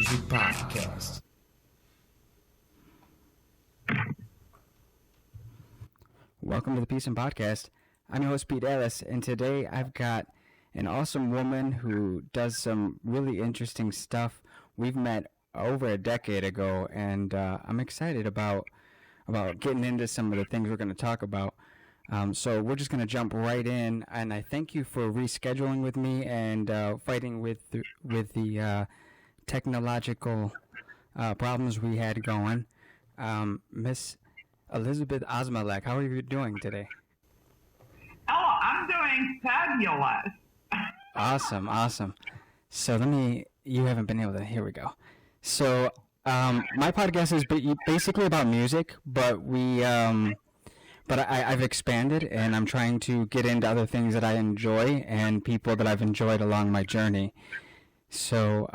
Music PodCast. Welcome to the PeaceSum PodCast. I'm your host, Pete Ellis, and today I've got an awesome woman who does some really interesting stuff. We've met over a decade ago, and I'm excited about getting into some of the things we're going to talk about. So we're just going to jump right in, and I thank you for rescheduling with me and fighting with the technological problems we had going. Miss Elizabeth Osmelak, how are you doing today? Oh, I'm doing fabulous. Awesome. So you haven't been able to, here we go. So my podcast is basically about music, but I've expanded, and I'm trying to get into other things that I enjoy and people that I've enjoyed along my journey. So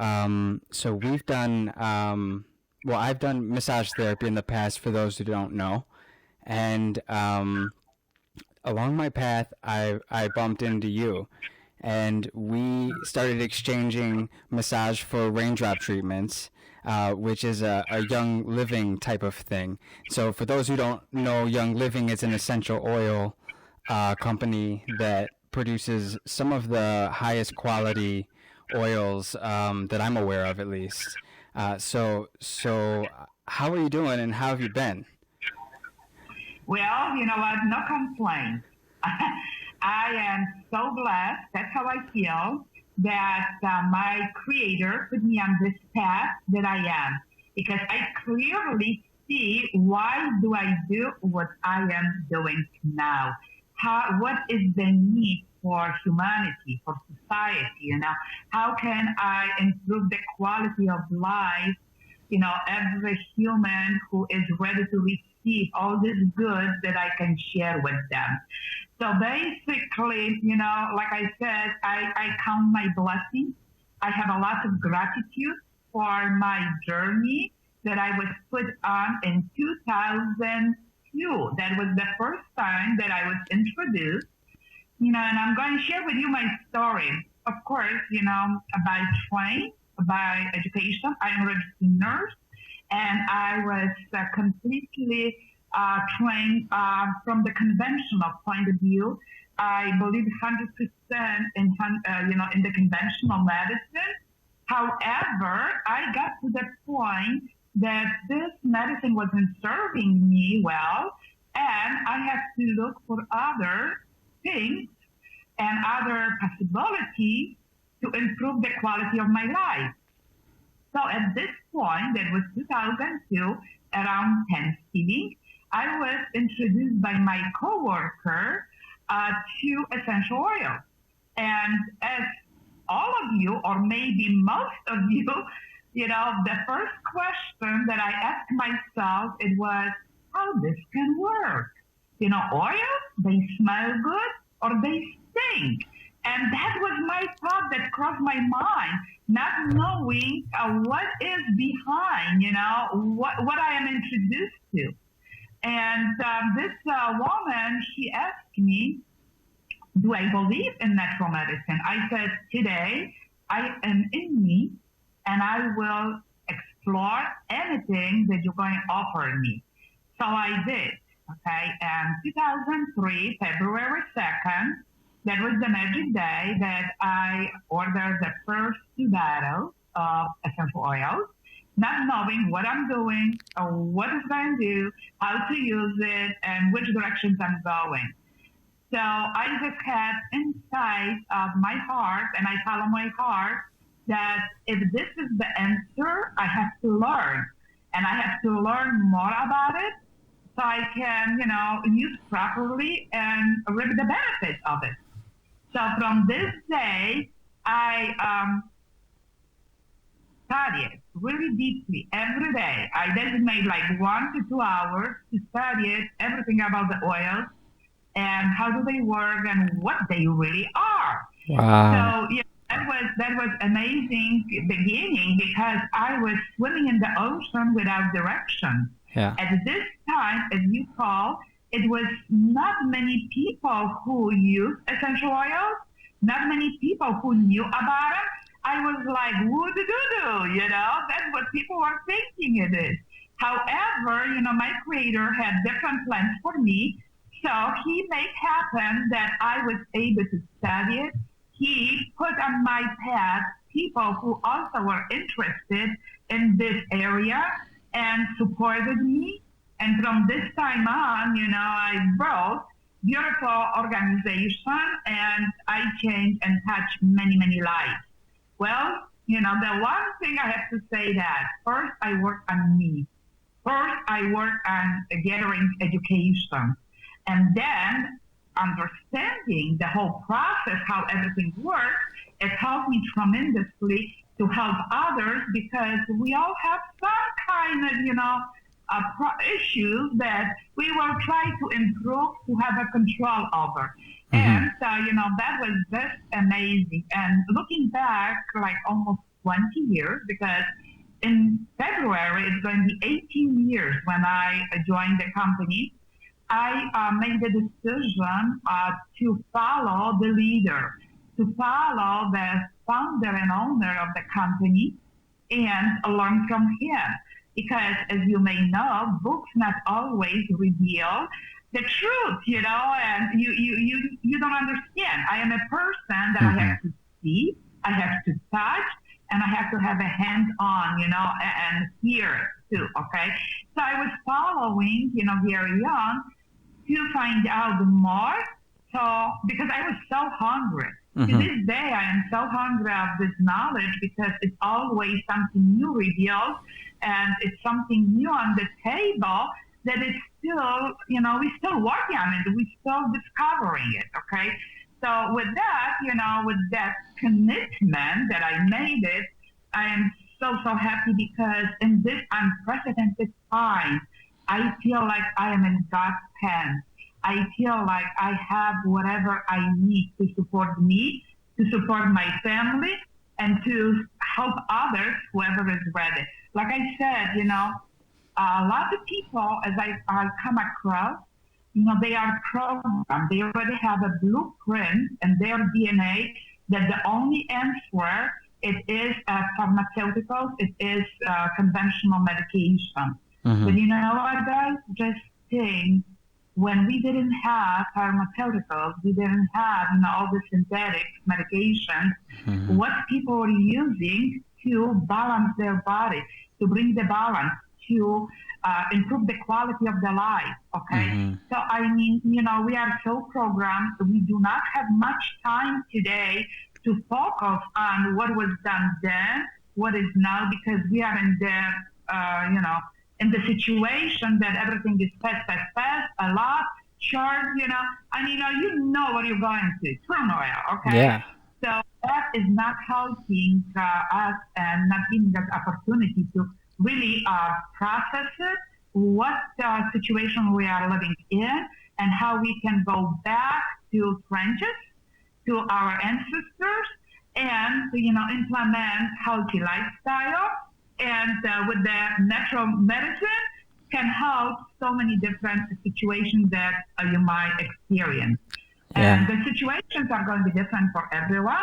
we've done, I've done massage therapy in the past, for those who don't know. And along my path, I bumped into you. And we started exchanging massage for raindrop treatments, which is a Young Living type of thing. So for those who don't know, Young Living is an essential oil company that produces some of the highest quality oils that I'm aware of, at least. So how are you doing, and how have you been? Well, you know what? No complaints. I am so blessed. That's how I feel, that my Creator put me on this path that I am, because I clearly see why do I do what I am doing now. What is the need for humanity, for society? You know, how can I improve the quality of life? You know, every human who is ready to receive all this good that I can share with them. So basically, you know, like I said, I count my blessings. I have a lot of gratitude for my journey that I was put on in 2002. That was the first time that I was introduced, you know, and I'm going to share with you my story. Of course, you know, by education, I'm a registered nurse, and I was completely trained from the conventional point of view. I believe 100% in the conventional medicine. However, I got to the point that this medicine wasn't serving me well, and I had to look for other things and other possibilities to improve the quality of my life. So at this point, that was 2002, around Thanksgiving, I was introduced by my coworker to essential oils. And as all of you, or maybe most of you, you know, the first question that I asked myself, it was, how this can work? You know, oils, they smell good or they stink. And that was my thought that crossed my mind, not knowing what is behind, you know, what I am introduced to. And this woman, she asked me, do I believe in natural medicine? I said, today, I am in me, and I will explore anything that you're going to offer me. So I did, okay? And 2003, February 2nd, that was the magic day that I ordered the first 2 bottles of essential oils, not knowing what I'm doing or what it's going to do, how to use it, and which directions I'm going. So I just had inside of my heart, and I follow my heart, that if this is the answer, I have to learn. And I have to learn more about it so I can, you know, use properly and reap the benefits of it. So from this day, I study it really deeply every day. I designate like 1 to 2 hours to study it, everything about the oils and how do they work and what they really are. Wow. So yeah, that was amazing beginning, because I was swimming in the ocean without direction. Yeah. At this time, as you call, it was not many people who used essential oils, not many people who knew about it. I was like, woo-doo-doo-doo, that's what people were thinking it is. However, my creator had different plans for me. So he made happen that I was able to study it. He put on my path people who also were interested in this area and supported me. And from this time on, I built beautiful organization and I changed and touched many, many lives. Well, the one thing I have to say that first I work on me. First I work on gathering education and then understanding the whole process, how everything works. It helped me tremendously to help others because we all have some kind of, issues that we will try to improve to have a control over. Mm-hmm. And, that was just amazing. And looking back, like almost 20 years, because in February, it's going to be 18 years when I joined the company, I made the decision to follow the leader, to follow the founder and owner of the company and learn from him. Because as you may know, books not always reveal the truth, and you don't understand. I am a person that I have to see, I have to touch, and I have to have a hand-on, and hear too, okay? So I was following, very young to find out more. So, because I was so hungry. Mm-hmm. To this day, I am so hungry of this knowledge because it's always something new revealed and it's something new on the table that it's still, we're still working on it. We're still discovering it, okay? So with that, with that commitment that I made it, I am so, so happy because in this unprecedented time, I feel like I am in God's hands. I feel like I have whatever I need to support me, to support my family, and to help others, whoever is ready. Like I said, a lot of people, as I come across, they are programmed. They already have a blueprint in their DNA that the only answer, it is pharmaceuticals, it is conventional medication. Mm-hmm. But you know what, guys? Just think, when we didn't have pharmaceuticals, we didn't have all the synthetic medications, mm-hmm. what people were using to balance their body, to bring the balance, to improve the quality of their life, okay? Mm-hmm. So, I mean, we are so programmed. We do not have much time today to focus on what was done then, what is now, because we are in the, in the situation that everything is fast, a lot, short, and you know what you're going to, turmoil, okay? Yeah. So that is not helping us and not giving us opportunity to really process it, what situation we are living in, and how we can go back to trenches, to our ancestors, and to, implement healthy lifestyle. And with the natural medicine can help so many different situations that you might experience. Yeah. And the situations are going to be different for everyone.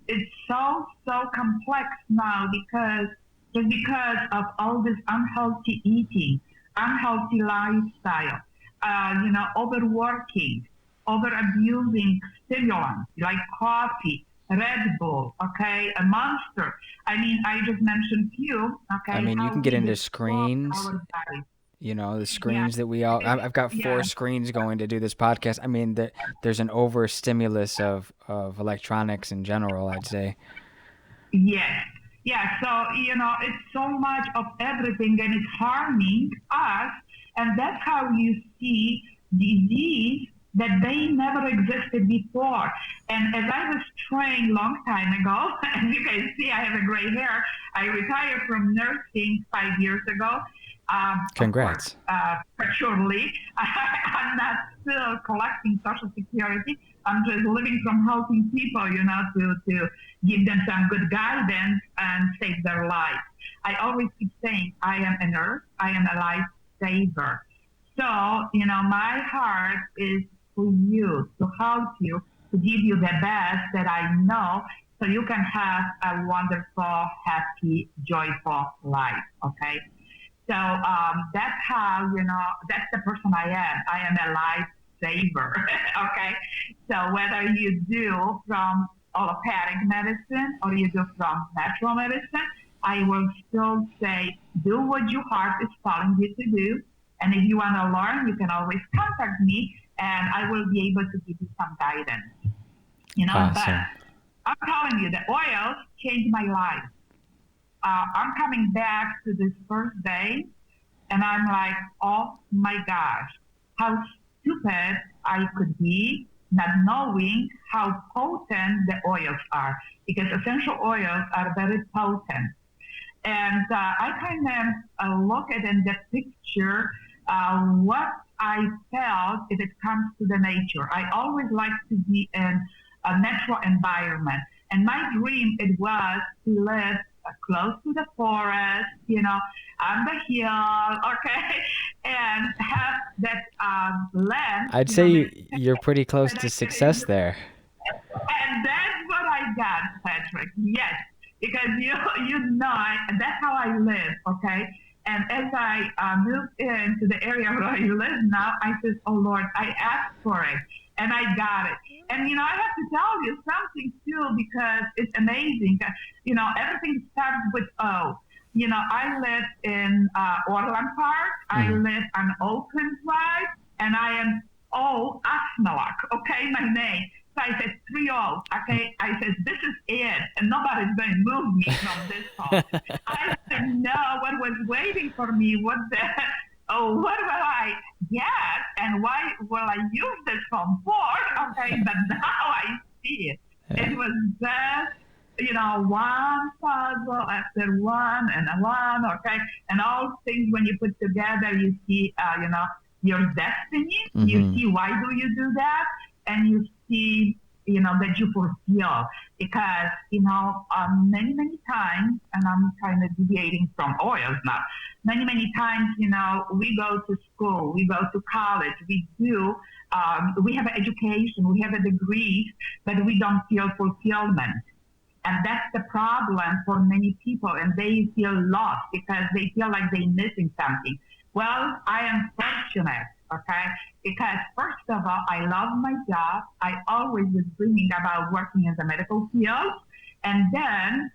It's so complex now because of all this unhealthy eating, unhealthy lifestyle, overworking, over-abusing stimulants like coffee, Red Bull, okay, a Monster. I mean, I just mentioned few, okay. I mean, you can get into screens, the screens that we all, I've got 4 screens going to do this podcast. I mean, there's an over-stimulus of electronics in general, I'd say. Yes. Yeah, so, it's so much of everything and it's harming us. And that's how you see disease that they never existed before. And as I was trained long time ago, as you can see, I have a gray hair. I retired from nursing 5 years ago. Congrats. Prematurely. I'm not still collecting Social Security. I'm just living from helping people, to give them some good guidance and save their lives. I always keep saying, I am a nurse. I am a lifesaver. So, my heart is for you, to help you, to give you the best that I know, so you can have a wonderful, happy, joyful life. Okay. So that's how, that's the person I am. I am a lifesaver. Okay. So whether you do from allopathic medicine or you do from natural medicine, I will still say, do what your heart is telling you to do. And if you want to learn, you can always contact me and I will be able to give you some guidance. Awesome. But I'm telling you, the oils changed my life. I'm coming back to this first day and I'm like, oh my gosh, how stupid I could be not knowing how potent the oils are, because essential oils are very potent. And I kind of look at in the picture what I felt if it comes to the nature. I always like to be in a natural environment. And my dream, it was to live close to the forest, on the hill, okay, and have that land. I'd say you're pretty close to success there. And that's what I got, Patrick. Yes, because that's how I live, okay? And as I moved into the area where I live now, I said, oh, Lord, I asked for it, and I got it. And, I have to tell you something, too, because it's amazing. Everything starts with O. I live in Orland Park. I live on Oakland Drive, and I am Osmelak, okay, my name. So I said, 3 O's, okay? I said, this is it, and nobody's going to move me from this home. I said, no, what was waiting for me was what will I get, and why will I use this home for, okay? But now I see it. It was just, one puzzle after one and one, okay? And all things, when you put together, you see, your destiny. Mm-hmm. You see why do you do that, and you see, that you fulfill. Because, many, many times, and I'm kind of deviating from oils now, many times, we go to school, we go to college, we have an education, we have a degree, but we don't feel fulfillment. And that's the problem for many people, and they feel lost because they feel like they're missing something. Well, I am fortunate, okay? Because first of all, I love my job. I always was dreaming about working in the medical field. And then,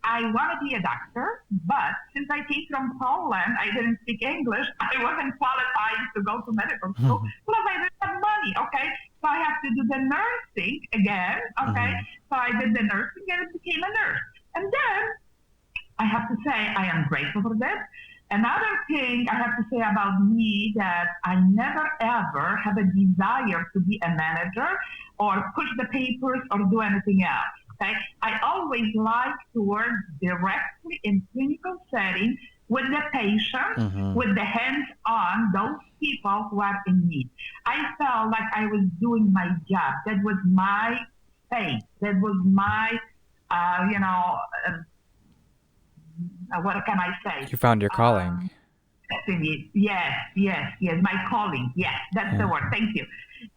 I want to be a doctor, but since I came from Poland, I didn't speak English. I wasn't qualified to go to medical school. Plus, I didn't have money, okay? So I have to do the nursing again, okay? So I did the nursing and became a nurse. And then I have to say I am grateful for this. Another thing I have to say about me that I never ever have a desire to be a manager or push the papers or do anything else. Okay, I always like to work directly in clinical setting with the patient, with the hands-on, those people who are in need. I felt like I was doing my job. That was my faith. That was my, what can I say? You found your calling. Yes, my calling. Yes, that's the word. Thank you.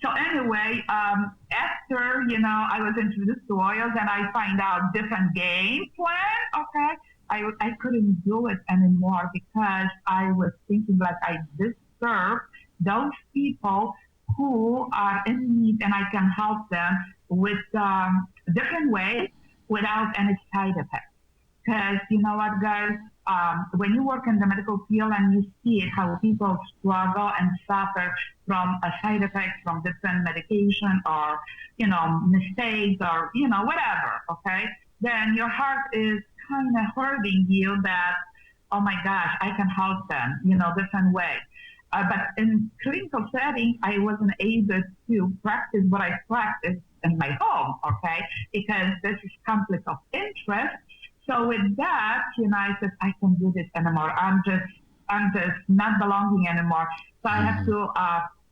So anyway, after, I was introduced to oils and I find out different game plan, okay, I couldn't do it anymore because I was thinking like I deserve those people who are in need and I can help them with different ways without any side effects. Because you know what, guys, when you work in the medical field and you see it, how people struggle and suffer from a side effects from different medication or, mistakes or, whatever, okay, then your heart is kind of hurting you that, oh my gosh, I can help them, different way. But in clinical setting, I wasn't able to practice what I practice in my home, okay, because this is conflict of interest. So with that, I said, I can't do this anymore. I'm just not belonging anymore. So I have to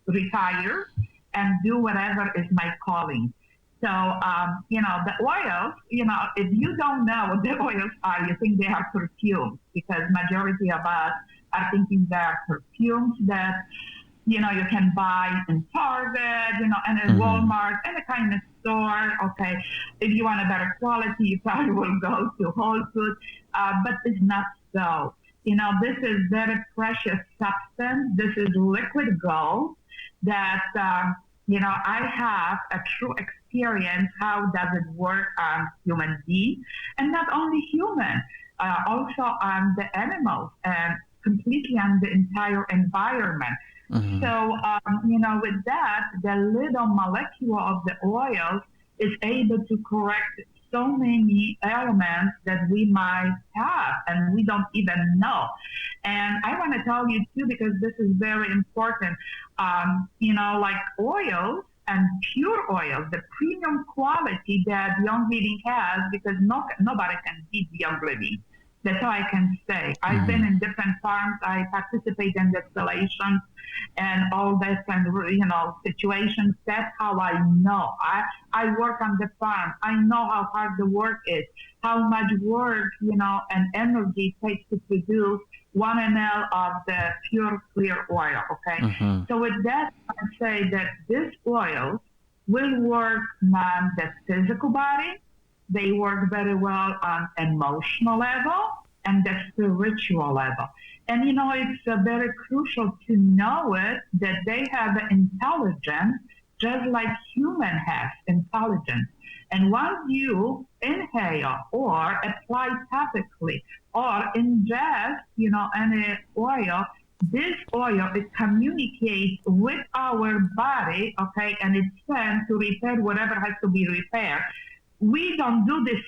retire and do whatever is my calling. So, the oils, if you don't know what the oils are, you think they are perfumes because majority of us are thinking they are perfumes that, you can buy in Target, and in Walmart, any kind of store. Okay, if you want a better quality, you probably will go to Whole Foods, but it's not so. This is very precious substance. This is liquid gold that, I have a true experience. How does it work on human beings? And not only human, also on the animals and completely on the entire environment. So, with that, the little molecule of the oils is able to correct so many elements that we might have and we don't even know. And I want to tell you too, because this is very important, like oils and pure oils, the premium quality that Young Living has, because nobody can beat Young Living. That's all I can say. I've been in different farms. I participate in distillation and all this and, situations. That's how I know. I work on the farm. I know how hard the work is, how much work, and energy it takes to produce 1 ml of the pure clear oil, okay? So with that, I say that these oils will work on the physical body. They work very well on emotional level and the spiritual level. And, it's very crucial to know it that they have intelligence just like human has intelligence. And once you inhale or apply topically or ingest, any oil, this oil, it communicates with our body, okay, and it's sent to repair whatever has to be repaired. We don't do this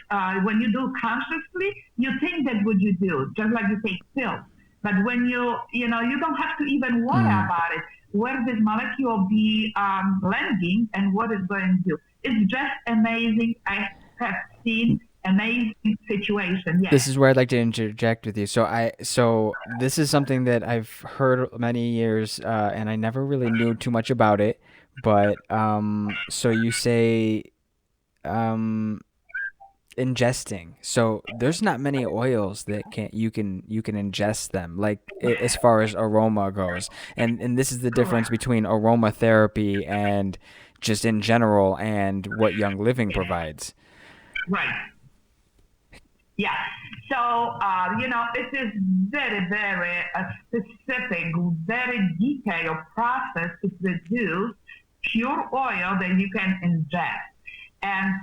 when you do consciously. You think that what you do, just like you take pills. But when you don't have to even worry about it, where this molecule be blending and what it's going to do. It's just amazing. I have seen amazing situation. Yes. This is where I'd like to interject with you. So this is something that I've heard many years, and I never really knew too much about it. But so you say ingesting. So there's not many oils that you can ingest them, like as far as aroma goes. And this is the difference between aromatherapy and just in general and what Young Living provides. Right. Yeah. So, it is very, very specific, very detailed process to produce pure oil that you can ingest. And,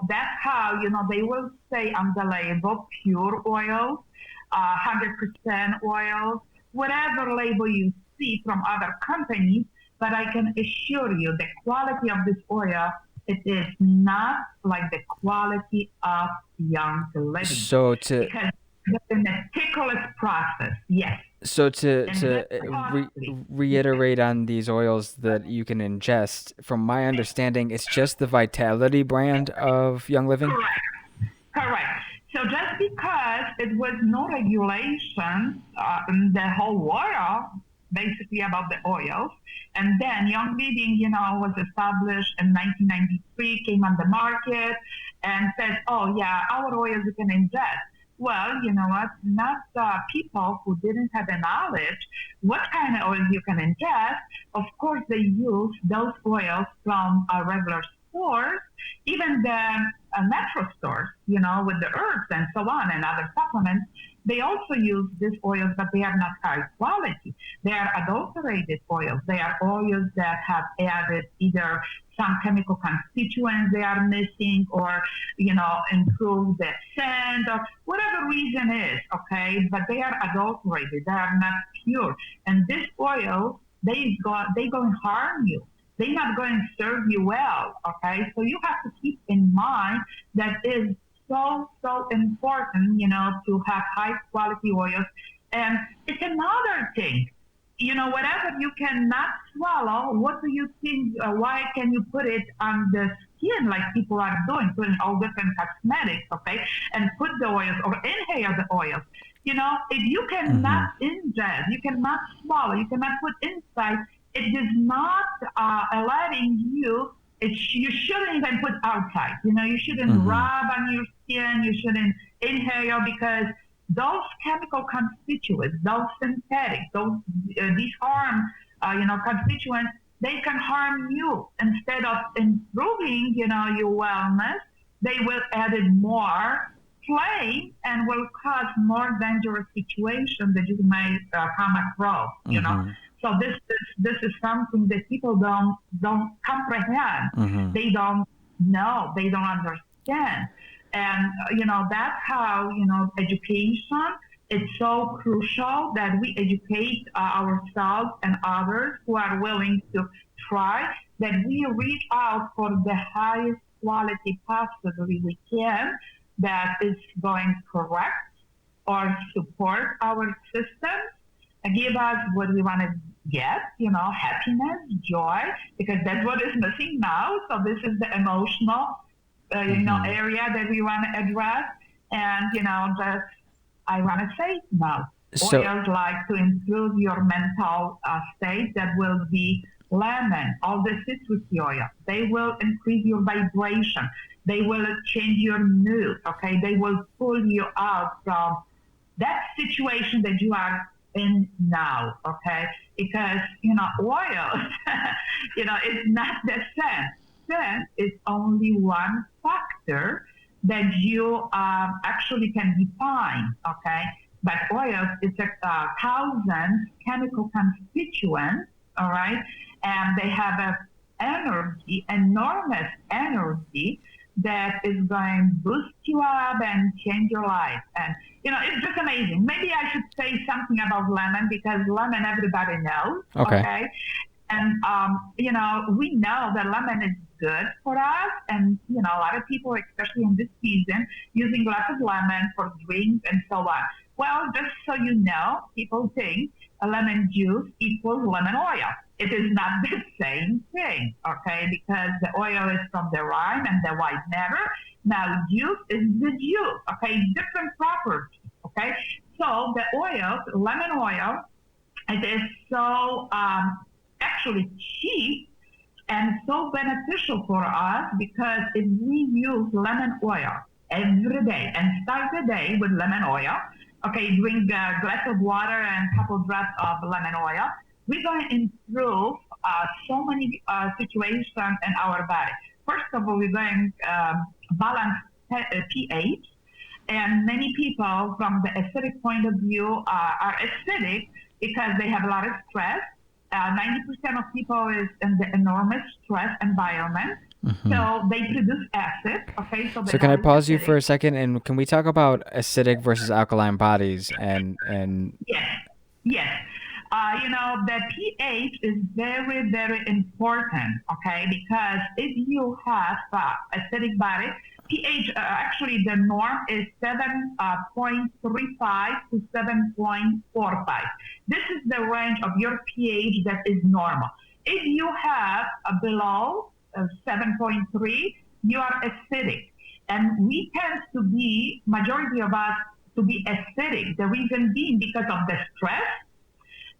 that's how, they will say on the label, pure oil, 100% oil, whatever label you see from other companies. But I can assure you the quality of this oil, it is not like the quality of Young Living. So because it's a meticulous process, yes. So to reiterate on these oils that you can ingest, from my understanding, it's just the Vitality brand of Young Living? Correct. So just because it was no regulation in the whole world, basically about the oils, and then Young Living, was established in 1993, came on the market and said, oh yeah, our oils you can ingest. Well, you know what? Not people who didn't have the knowledge what kind of oils you can ingest. Of course, they use those oils from regular stores, even the natural stores, with the herbs and so on and other supplements. They also use these oils, but they are not high quality. They are adulterated oils. They are oils that have added either some chemical constituents they are missing or, improve the scent or whatever reason is, okay? But they are adulterated. They are not pure. And this oil, they going to harm you. They're not going to serve you well, okay? So you have to keep in mind that is so important, to have high quality oils. And it's another thing, whatever you cannot swallow, what do you think, why can you put it on the skin like people are doing, putting all different cosmetics, okay, and put the oils or inhale the oils. If you cannot ingest, you cannot swallow, you cannot put inside, it is not letting you. You shouldn't even put outside. You shouldn't rub on your skin. You shouldn't inhale because those chemical constituents, those synthetics, these harm constituents, they can harm you. Instead of improving, your wellness, they will add more flame and will cause more dangerous situation that you might come across. So this is something that people don't comprehend. They don't know. They don't understand. And that's how education is so crucial, that we educate ourselves and others who are willing to try, that we reach out for the highest quality possibly we can, that is going to correct or support our systems and give us what we want to get, happiness, joy, because that's what is missing now. So this is the emotional, area that we want to address. And, just, I want to say now, oils like to improve your mental state, that will be lemon, all the citrus oil. They will increase your vibration. They will change your mood, okay? They will pull you out from that situation that you are in now, okay? Because, oil, it's not the scent. Scent is only one factor that you actually can define, okay? But oils, it's a thousand chemical constituents, all right? And they have a energy, enormous energy, that is going to boost you up and change your life. And, it's just amazing. Maybe I should say something about lemon, because lemon everybody knows, okay? And, we know that lemon is good for us. And, a lot of people, especially in this season, using lots of lemon for drinks and so on. Well, just so you know, people think a lemon juice equals lemon oil. It is not the same thing, okay? Because the oil is from the rind and the white matter. Now, juice is the juice, okay? Different properties, okay? So the oil, lemon oil, it is so actually cheap and so beneficial for us, because if we use lemon oil every day and start the day with lemon oil, okay, drink a glass of water and a couple drops of lemon oil, we're going to improve so many situations in our body. First of all, we're going to balance pH. And many people, from the acidic point of view, are acidic because they have a lot of stress. 90% of people is in the enormous stress environment. So they produce acid. Okay, so can I pause you for a second, and can we talk about acidic versus alkaline bodies? And Yes. The pH is very, very important, okay? Because if you have acidic body, pH, actually the norm is 7.35 to 7.45. This is the range of your pH that is normal. If you have below 7.3, you are acidic. And we tend to be, majority of us, to be acidic. The reason being because of the stress,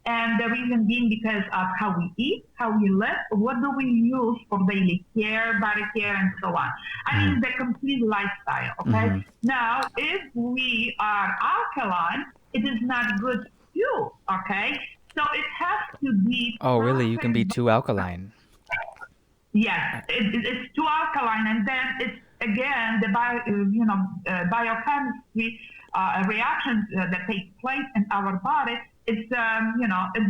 and the reason being because of how we eat, how we live, what do we use for daily care, body care, and so on. I mean, the complete lifestyle, okay? Now, if we are alkaline, it is not good too, okay? So it has to be... Oh, really? You can be too alkaline? Yes, it's too alkaline, and then it's, again, the biochemistry reactions that take place in our body, it's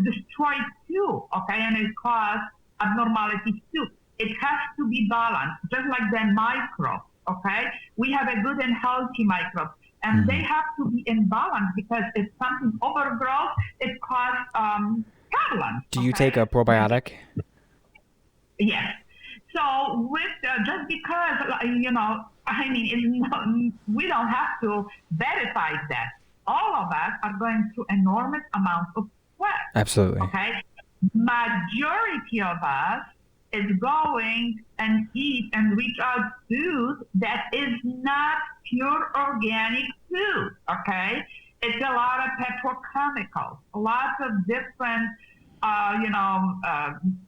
destroyed too, okay, and it causes abnormalities too. It has to be balanced, just like the microbes, okay? We have a good and healthy microbes, and they have to be in balance, because if something overgrows, it causes problems. Do you take a probiotic? Yes. So with just because we don't have to verify that. All of us are going through enormous amounts of sweat. Absolutely. Okay. Majority of us is going and eat and reach out food that is not pure organic food. Okay. It's a lot of petrochemicals, lots of different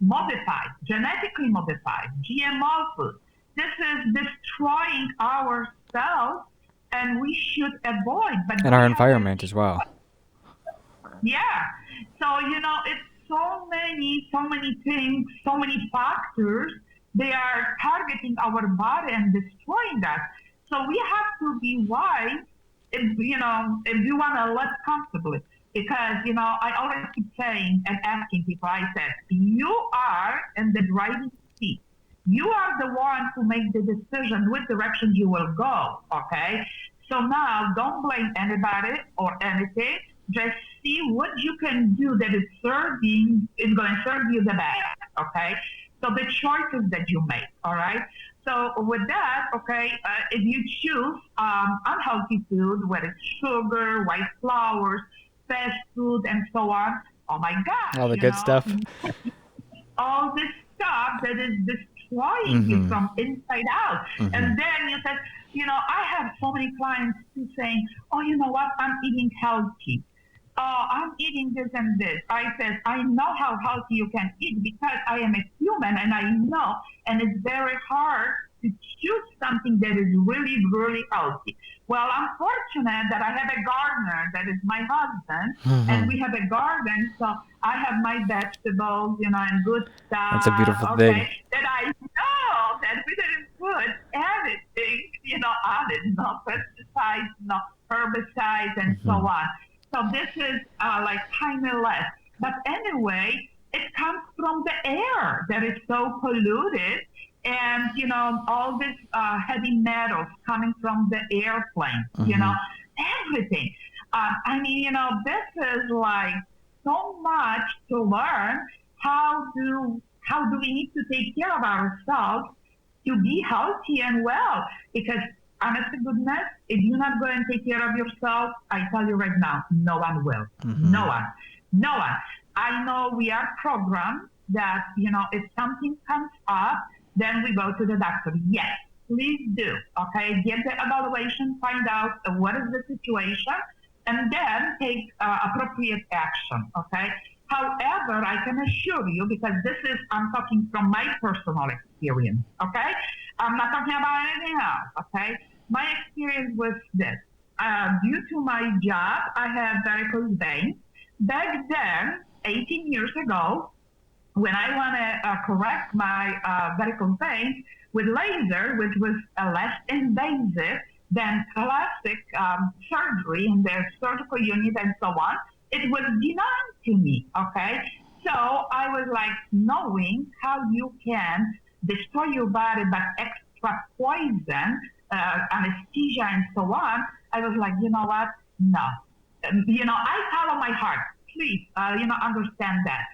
modified, genetically modified, GMO food. This is destroying our cells, and we should avoid. And our environment as well. Yeah. So, it's so many things, so many factors. They are targeting our body and destroying us. So we have to be wise if you want to live comfortably. Because, I always keep saying and asking people, I said, you are in the driving seat. You are the one who makes the decision which direction you will go, okay? So now don't blame anybody or anything. Just see what you can do that is going to serve you the best, okay? So the choices that you make, all right? So with that, okay, if you choose unhealthy food, whether it's sugar, white flours, fast food, and so on, oh my gosh, All the good stuff. all this stuff that is destroying you from inside out. And then you said, I have so many clients who saying, oh, you know what, I'm eating healthy. Oh, I'm eating this and this. I said, I know how healthy you can eat because I am a human and I know, and it's very hard to choose something that is really, really healthy. Well, I'm fortunate that I have a gardener that is my husband, and we have a garden, so I have my vegetables, and good stuff. That's a beautiful thing. That I know that we didn't put anything, on it, no pesticides, no herbicides, and so on. So this is like kind of less. But anyway, it comes from the air that is so polluted. And, all this heavy metals coming from the airplane, everything. This is like so much to learn. How do we need to take care of ourselves to be healthy and well? Because honest to goodness, if you're not going to take care of yourself, I tell you right now, no one will. No one. I know we are programmed that, if something comes up, then we go to the doctor. Yes, please do. Okay, get the evaluation, find out what is the situation, and then take appropriate action. Okay. However, I can assure you, because I'm talking from my personal experience. Okay, I'm not talking about anything else. Okay, my experience was this. Due to my job, I have varicose veins. Back then, 18 years ago, when I want to correct my varicose veins with laser, which was less invasive than classic surgery in their surgical unit and so on, it was denied to me, okay? So I was like, knowing how you can destroy your body by extra poison, anesthesia and so on, I was like, you know what? No. I follow my heart. Please, understand that.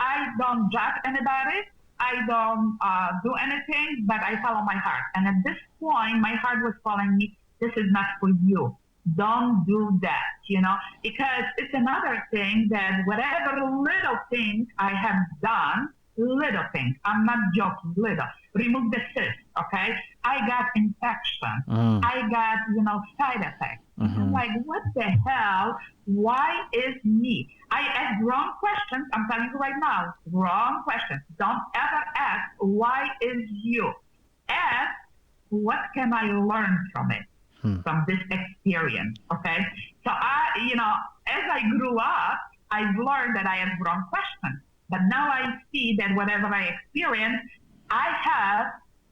I don't judge anybody. I don't do anything, but I follow my heart. And at this point, my heart was telling me, this is not for you. Don't do that, because it's another thing that whatever little things I have done, little things, I'm not joking, little, remove the cyst, okay? I got infection. I got, side effects. I'm like, what the hell? Why is me? I ask wrong questions. I'm telling you right now, wrong questions. Don't ever ask, why is you? Ask, what can I learn from it, from this experience, okay? So as I grew up, I've learned that I have wrong questions. But now I see that whatever I experience, I have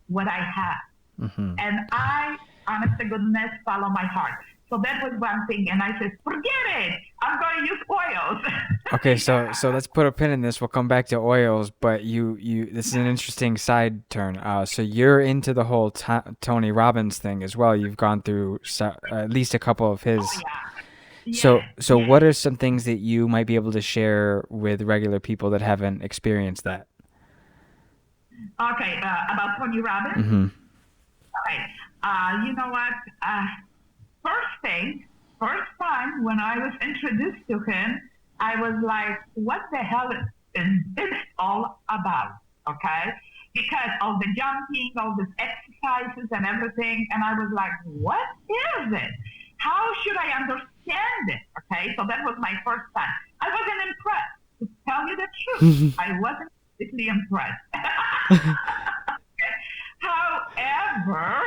what I have. And I, honest to goodness, follow my heart. So that was one thing, and I said, forget it. I'm going to use oils. Okay, so let's put a pin in this. We'll come back to oils, but this is an interesting side turn. So you're into the whole Tony Robbins thing as well. You've gone through at least a couple of his. Oh, yeah. So what are some things that you might be able to share with regular people that haven't experienced that? Okay, about Tony Robbins? Okay, you know what? First time when I was introduced to him, I was like, what the hell is this all about? Okay? Because all the jumping, all the exercises and everything, and I was like, what is it? How should I understand it? Okay, so that was my first time. I wasn't impressed. To tell you the truth, I wasn't completely impressed. However,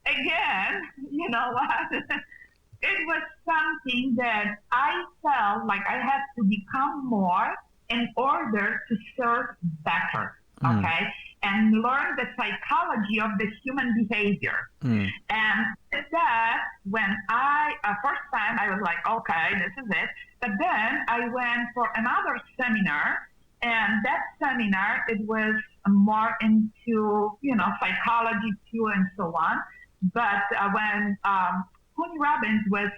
again, you know what? It was something that I felt like I had to become more in order to serve better, Mm. okay, and learn the psychology of the human behavior. Mm. And with that, when first time I was like, okay, this is it. But then I went for another seminar, and that seminar, it was more into, psychology too and so on. But when Tony Robbins was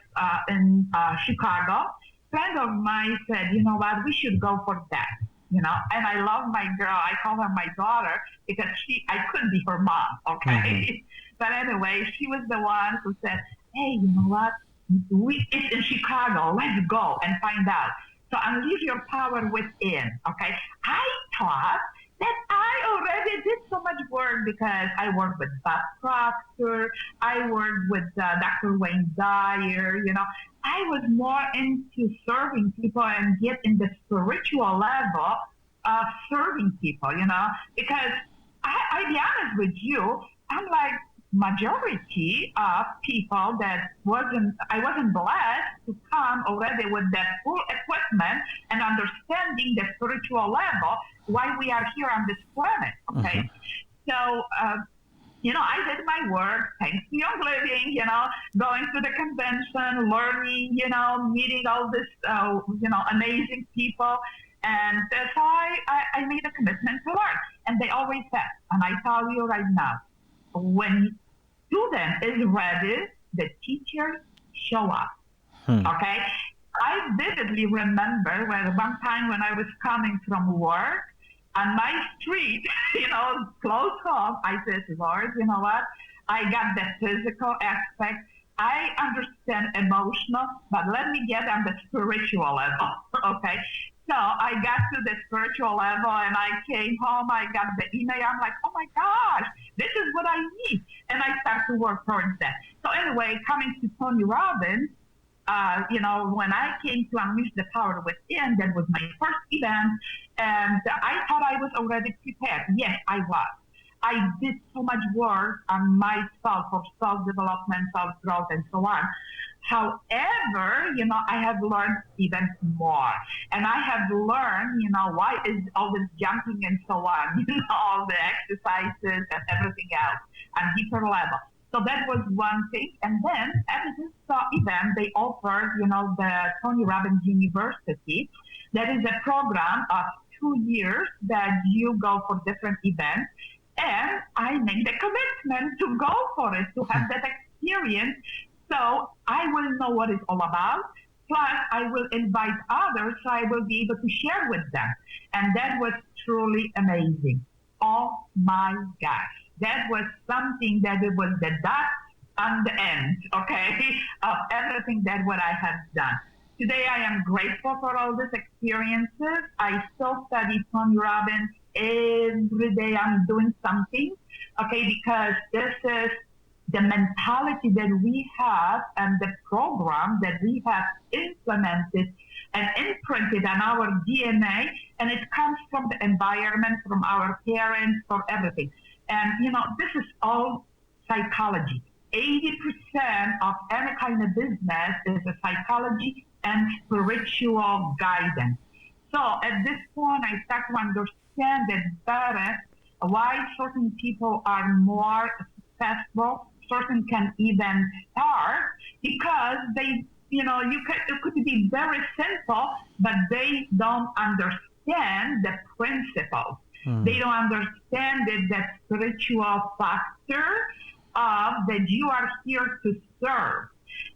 in Chicago, friend of mine said, you know what, we should go for that. And I love my girl. I call her my daughter because I couldn't be her mom, Mm-hmm. okay? But anyway, she was the one who said, hey, you know what? It's in Chicago. Let's go and find out. So unleash your power within, okay? I thought that I already did so much work because I worked with Bob Proctor, I worked with Dr. Wayne Dyer, I was more into serving people and get in the spiritual level of serving people, because I be honest with you, I'm like majority of people that I wasn't blessed to come already with that full equipment and understanding the spiritual level why we are here on this planet. Mm-hmm. Okay, so I did my work, thanks to Young Living, going to the convention, learning, meeting all this, amazing people. And so I made a commitment to learn. And they always said, and I tell you right now, when student is ready, the teacher show up. Hmm. Okay? I vividly remember one time when I was coming from work on my street, close home, I said, Lord, you know what? I got the physical aspect. I understand emotional, but let me get on the spiritual level. Okay. So I got to the spiritual level and I came home. I got the email. I'm like, oh my gosh, this is what I need. And I start to work towards that. So anyway, coming to Tony Robbins, when I came to Unleash the Power Within, that was my first event, and I thought I was already prepared. Yes, I was. I did so much work on myself for self-development, self-growth, and so on. However, I have learned even more. And I have learned, why is all this jumping and so on, all the exercises and everything else on deeper level. So that was one thing. And then at this event, they offered, the Tony Robbins University. That is a program of 2 years that you go for different events. And I made a commitment to go for it, to have that experience. So I will know what it's all about. Plus, I will invite others so I will be able to share with them. And that was truly amazing. Oh my gosh. That was something that it was the dot on the end, okay, of everything that what I have done. Today, I am grateful for all these experiences. I still study Tony Robbins. Every day I'm doing something, okay, because this is the mentality that we have and the program that we have implemented and imprinted on our DNA, and it comes from the environment, from our parents, from everything. And, this is all psychology. 80% of any kind of business is a psychology and spiritual guidance. So at this point, I start to understand it better why certain people are more successful, certain can even start because they, it could be very simple, but they don't understand the principles. They don't understand that spiritual factor of that you are here to serve.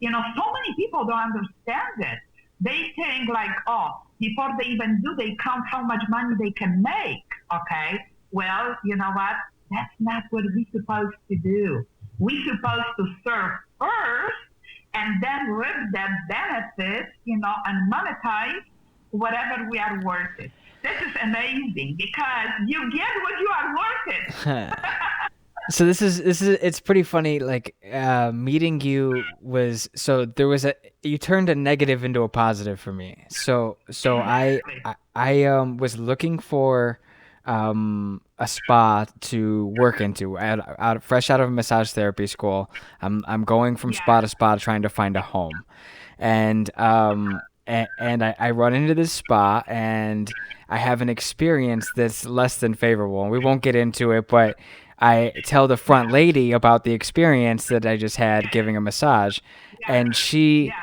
So many people don't understand it. They think like, oh, before they even do, they count how much money they can make. Okay. Well, you know what? That's not what we're supposed to do. We're supposed to serve first and then reap the benefits, and monetize whatever we are worth it. This is amazing because you get what you are worth it. So this is it's pretty funny. Like meeting you was there was you turned a negative into a positive for me. Exactly. I was looking for a spa to work into fresh out of massage therapy school. I'm going from Yeah. spa to spa trying to find a home, and and I run into this spa, and I have an experience that's less than favorable. And we won't get into it, but I tell the front lady about the experience that I just had giving a massage, Yeah. and she Yeah.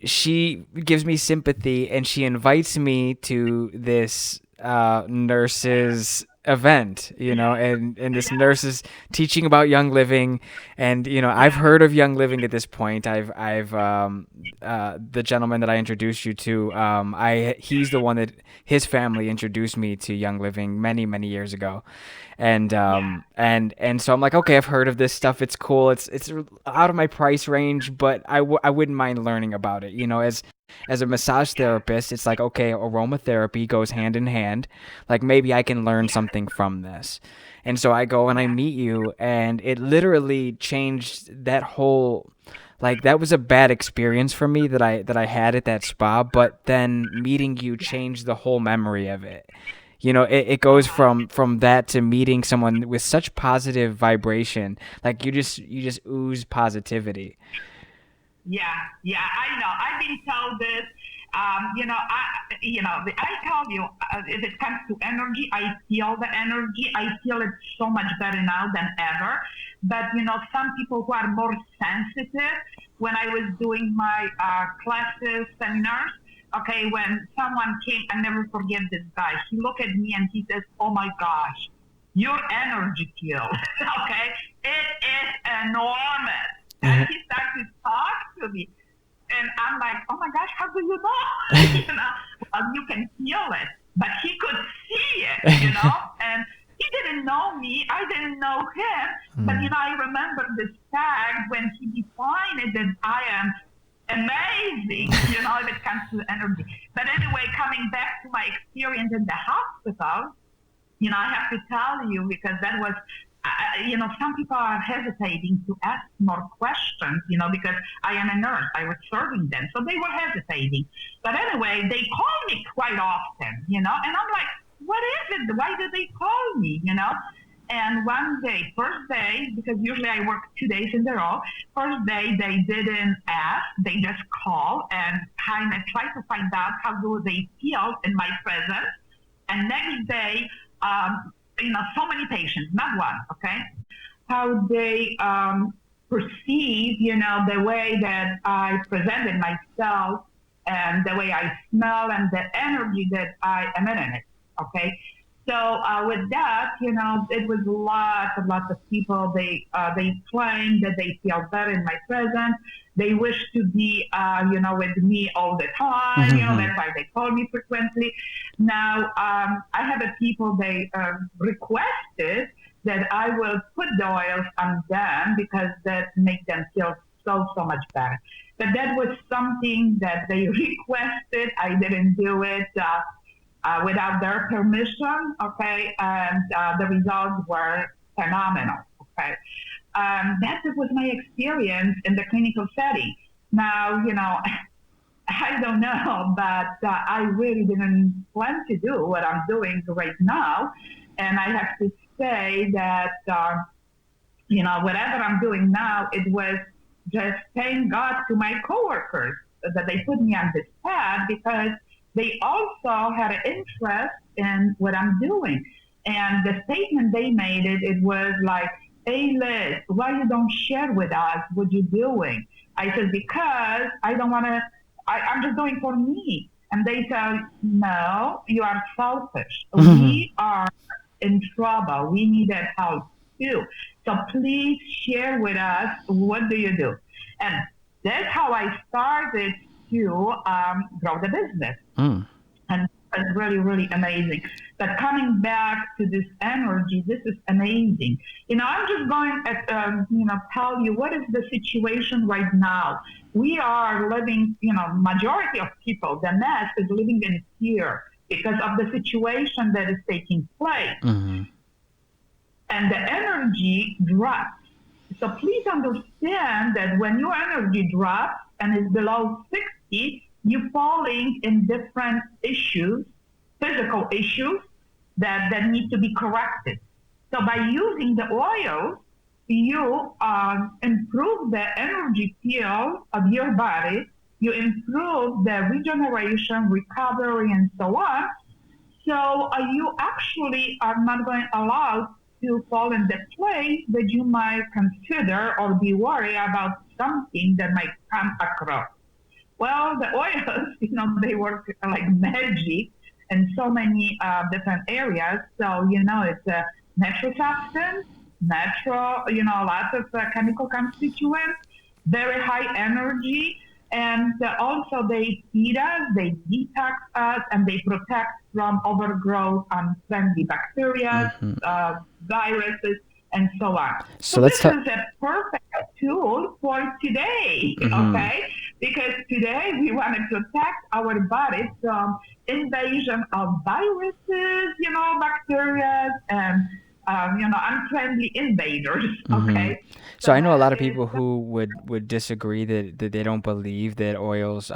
she gives me sympathy, and she invites me to this nurses event, and this Yeah. nurse is teaching about Young Living, and I've Yeah. heard of Young Living at this point. I've the gentleman that I introduced you to, he's the one that his family introduced me to Young Living many years ago, Yeah. and so I'm like, okay, I've heard of this stuff. It's cool. It's out of my price range, but I wouldn't mind learning about it. As a massage therapist, it's like, okay, aromatherapy goes hand in hand. Like, maybe I can learn something from this. And so I go and I Yeah. meet you, and it literally changed that whole, like, that was a bad experience for me that I had at that spa, but then meeting you changed the whole memory of it. It goes from that to meeting someone with such positive vibration. Like, you just ooze positivity. Yeah, yeah, I know. I've been told this. I tell you, if it comes to energy, I feel the energy. I feel it so much better now than ever. But some people who are more sensitive, when I was doing my classes, seminars, okay, when someone came, I never forget this guy. He looked at me and he says, "Oh my gosh, your energy field, okay, it is enormous." And he started to talk to me. And I'm like, "Oh my gosh, how do you know?" Well, you can feel it. But he could see it. And he didn't know me. I didn't know him. But, I remember this fact when he defined it that I am amazing, if it comes to energy. But anyway, coming back to my experience in the hospital, I have to tell you because that was, some people are hesitating to ask more questions, because I am a nurse. I was serving them. So they were hesitating. But anyway, they call me quite often, and I'm like, what is it? Why did they call me? And one day, first day, because usually I work 2 days in a row, first day they didn't ask, they just call and kind of try to find out how do they feel in my presence. And next day, so many patients, not one, okay? How they perceive, the way that I presented myself and the way I smell and the energy that I emanate, okay? So with that, it was lots of people. They claim that they feel better in my presence. They wish to be, with me all the time. That's why they call me frequently. Now, I have a people, they requested that I will put the oils on them because that makes them feel so much better. But that was something that they requested. I didn't do it without their permission, okay? And the results were phenomenal, okay? That was my experience in the clinical setting. Now, I don't know, but I really didn't plan to do what I'm doing right now. And I have to say that, whatever I'm doing now, it was just thank God to my coworkers that they put me on this path because they also had an interest in what I'm doing. And the statement they made it was like, "Hey Liz, why you don't share with us what you're doing?" I said, "Because I don't want to, I'm just doing for me." And they said, "No, you are selfish. We are in trouble. We need that help too. So please share with us, what do you do?" And that's how I started to grow the business. And it's really amazing. But coming back to this energy, this is amazing. I'm just going to tell you what is the situation right now. We are living, majority of people, the mass is living in fear because of the situation that is taking place. And the energy drops. So please understand that when your energy drops and is below 60, you're falling in different issues, physical issues that need to be corrected. So by using the oils, you improve the energy field of your body you improve the regeneration, recovery, and so on. So you actually are not going allowed to fall in the place that you might consider or be worried about something that might come across. Well, the oils, they work like magic in so many different areas. So, it's a natural substance, natural, lots of chemical constituents, very high energy. And also they feed us, they detox us, and they protect from overgrowth on friendly bacteria, viruses, and so on. So So let's this talk. is a perfect tool for today, okay? Because today we want to protect our body from invasion of viruses, bacteria, and unfriendly invaders. Okay, So so I know a that lot of is people who would disagree that they don't believe that oils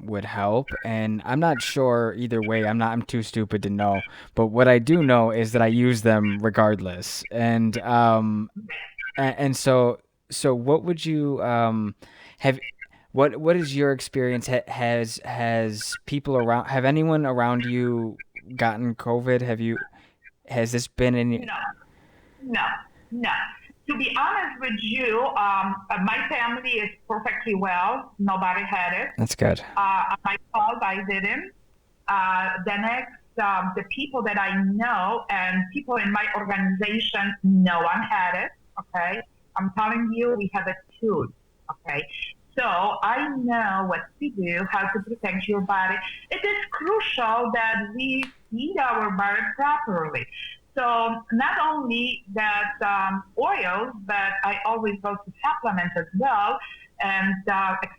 would help, and I'm not sure either way. I'm too stupid to know. But what I do know is that I use them regardless, and so what would you have? What is your experience? Has people around? Have anyone around you gotten COVID? Has this been any? no, no, no. To be honest with you, my family is perfectly well. Nobody had it. That's good. Myself, I didn't. The next, the people that I know and people in my organization, no one had it. Okay, I'm telling you, we have a tool. Okay, so I know what to do, how to protect your body. It is crucial that we feed our body properly. So not only that oils, but I always go to supplements as well, and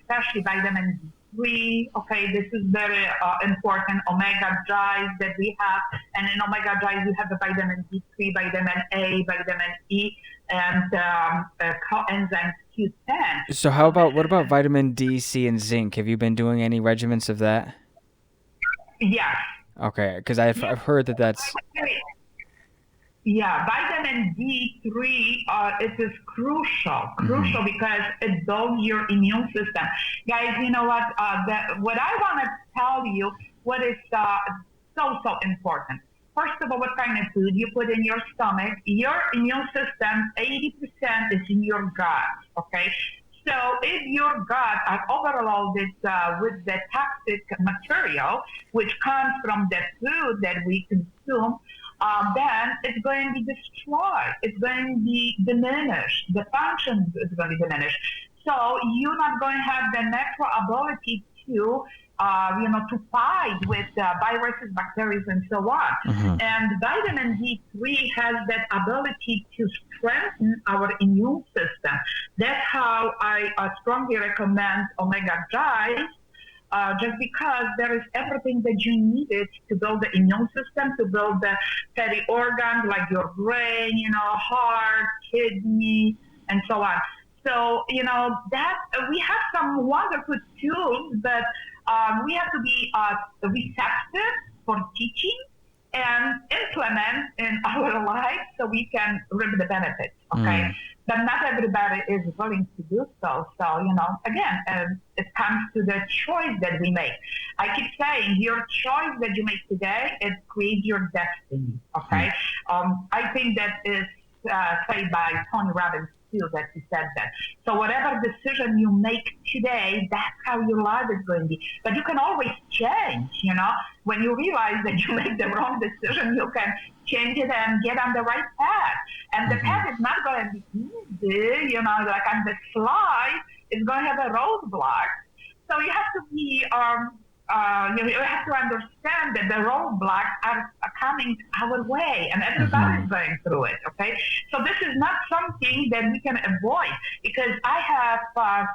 especially vitamin D3. Okay, this is very important. Omega 3s that we have, and in omega 3s we have the vitamin D3, vitamin A, vitamin E, and coenzyme Q10. So what about vitamin D, C, and zinc? Have you been doing any regimens of that? Yes. Okay, because I've heard that that's Yeah, vitamin D3 it is crucial because it builds your immune system. Guys, you know what? What I want to tell you, what is so important. First of all, what kind of food you put in your stomach? Your immune system, 80% is in your gut. Okay, so if your gut are overloaded with the toxic material, which comes from the food that we consume, then it's going to be destroyed. It's going to be diminished. The function is going to be diminished. So you're not going to have the natural ability to, to fight with viruses, bacteria, and so on. And vitamin D3 has that ability to strengthen our immune system. That's how I strongly recommend omega 3 just because there is everything that you needed to build the immune system, to build the fatty organs like your brain, heart, kidney, and so on. So, that we have some wonderful tools, but we have to be receptive for teaching and implement in our lives so we can reap the benefits, okay? But not everybody is willing to do so. So, again, it comes to the choice that we make. I keep saying your choice that you make today, it creates your destiny, okay? I think that is said by Tony Robbins too, that he said that. So whatever decision you make today, that's how your life is going to be. But you can always change, when you realize that you made the wrong decision, you can change it and get on the right path. And the path is not going to be easy, like on the slide, it's going to have a roadblock. So you have to be, you have to understand that the roadblocks are coming our way, and everybody's going through it. Okay, so this is not something that we can avoid, because I have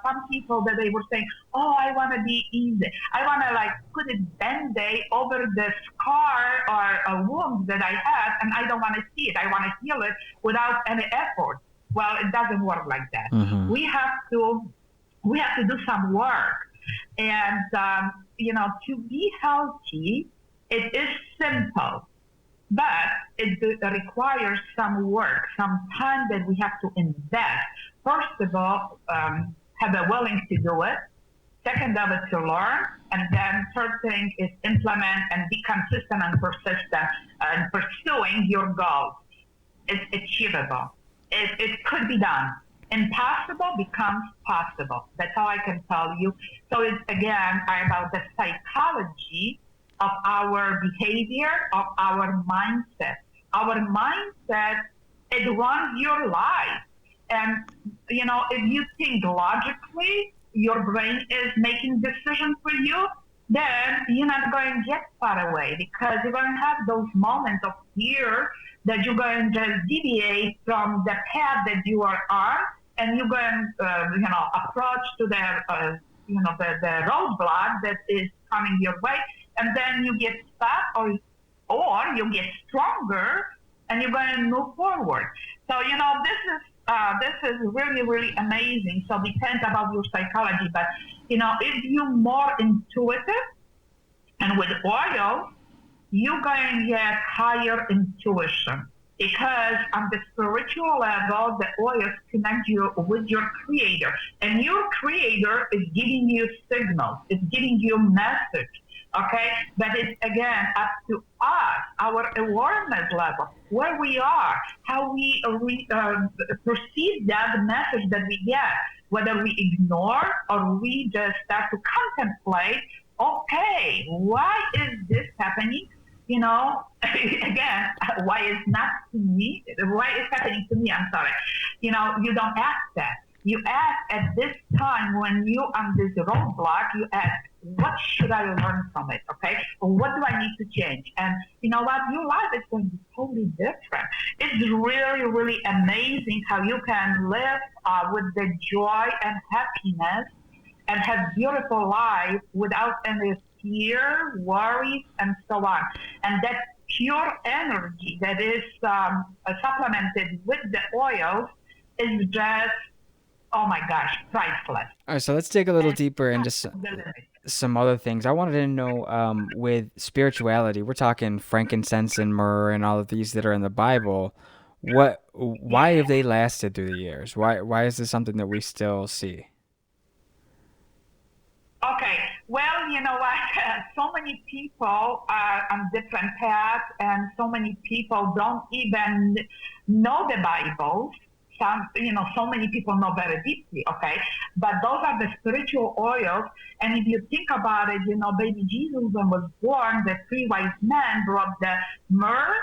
some people that they were saying, "Oh, I want to be easy. I want to put a band-aid over the scar or a wound that I have, and I don't want to see it. I want to heal it without any effort." Well, it doesn't work like that. We have to do some work. And, to be healthy, it is simple, but it requires some work, some time that we have to invest. First of all, have a willing to do it. Second of it to learn, and then third thing is implement and be consistent and persistent and pursuing your goals. It's achievable. It could be done. Impossible becomes possible. That's all I can tell you. So it's again about the psychology of our behavior, of our mindset. Our mindset, it runs your life. And, if you think logically, your brain is making decisions for you, then you're not going to get far away because you're going to have those moments of fear that you're going to just deviate from the path that you are on, and you're going to, approach to the roadblock that is coming your way, and then you get stuck or you get stronger and you're going to move forward. So, this is really, really amazing. So depends about your psychology, but if you're more intuitive, and with oil, you're going to get higher intuition because on the spiritual level, the oils connect you with your creator, and your creator is giving you signals, it's giving you message. Okay, but it's again up to us, our awareness level, where we are, how we perceive that message that we get, whether we ignore or we just start to contemplate. Okay, why is this happening? Again, why is not to me? Why is happening to me? I'm sorry. You don't ask that. You ask at this time when you on this roadblock, you ask, what should I learn from it? Okay. Or what do I need to change? And you know what? Your life is going to be totally different. It's really, really amazing how you can live with the joy and happiness and have beautiful life without any fear, worries, and so on. And that pure energy that is supplemented with the oils is just, oh my gosh, priceless. All right, so let's dig a little deeper into some other things. I wanted to know, with spirituality, we're talking frankincense and myrrh and all of these that are in the Bible. Why have they lasted through the years? Why is this something that we still see? Okay, well, you know what? So many people are on different paths, and so many people don't even know the Bible. So many people know very deeply, okay? But those are the spiritual oils. And if you think about it, baby Jesus, when was born, the three wise men brought the myrrh,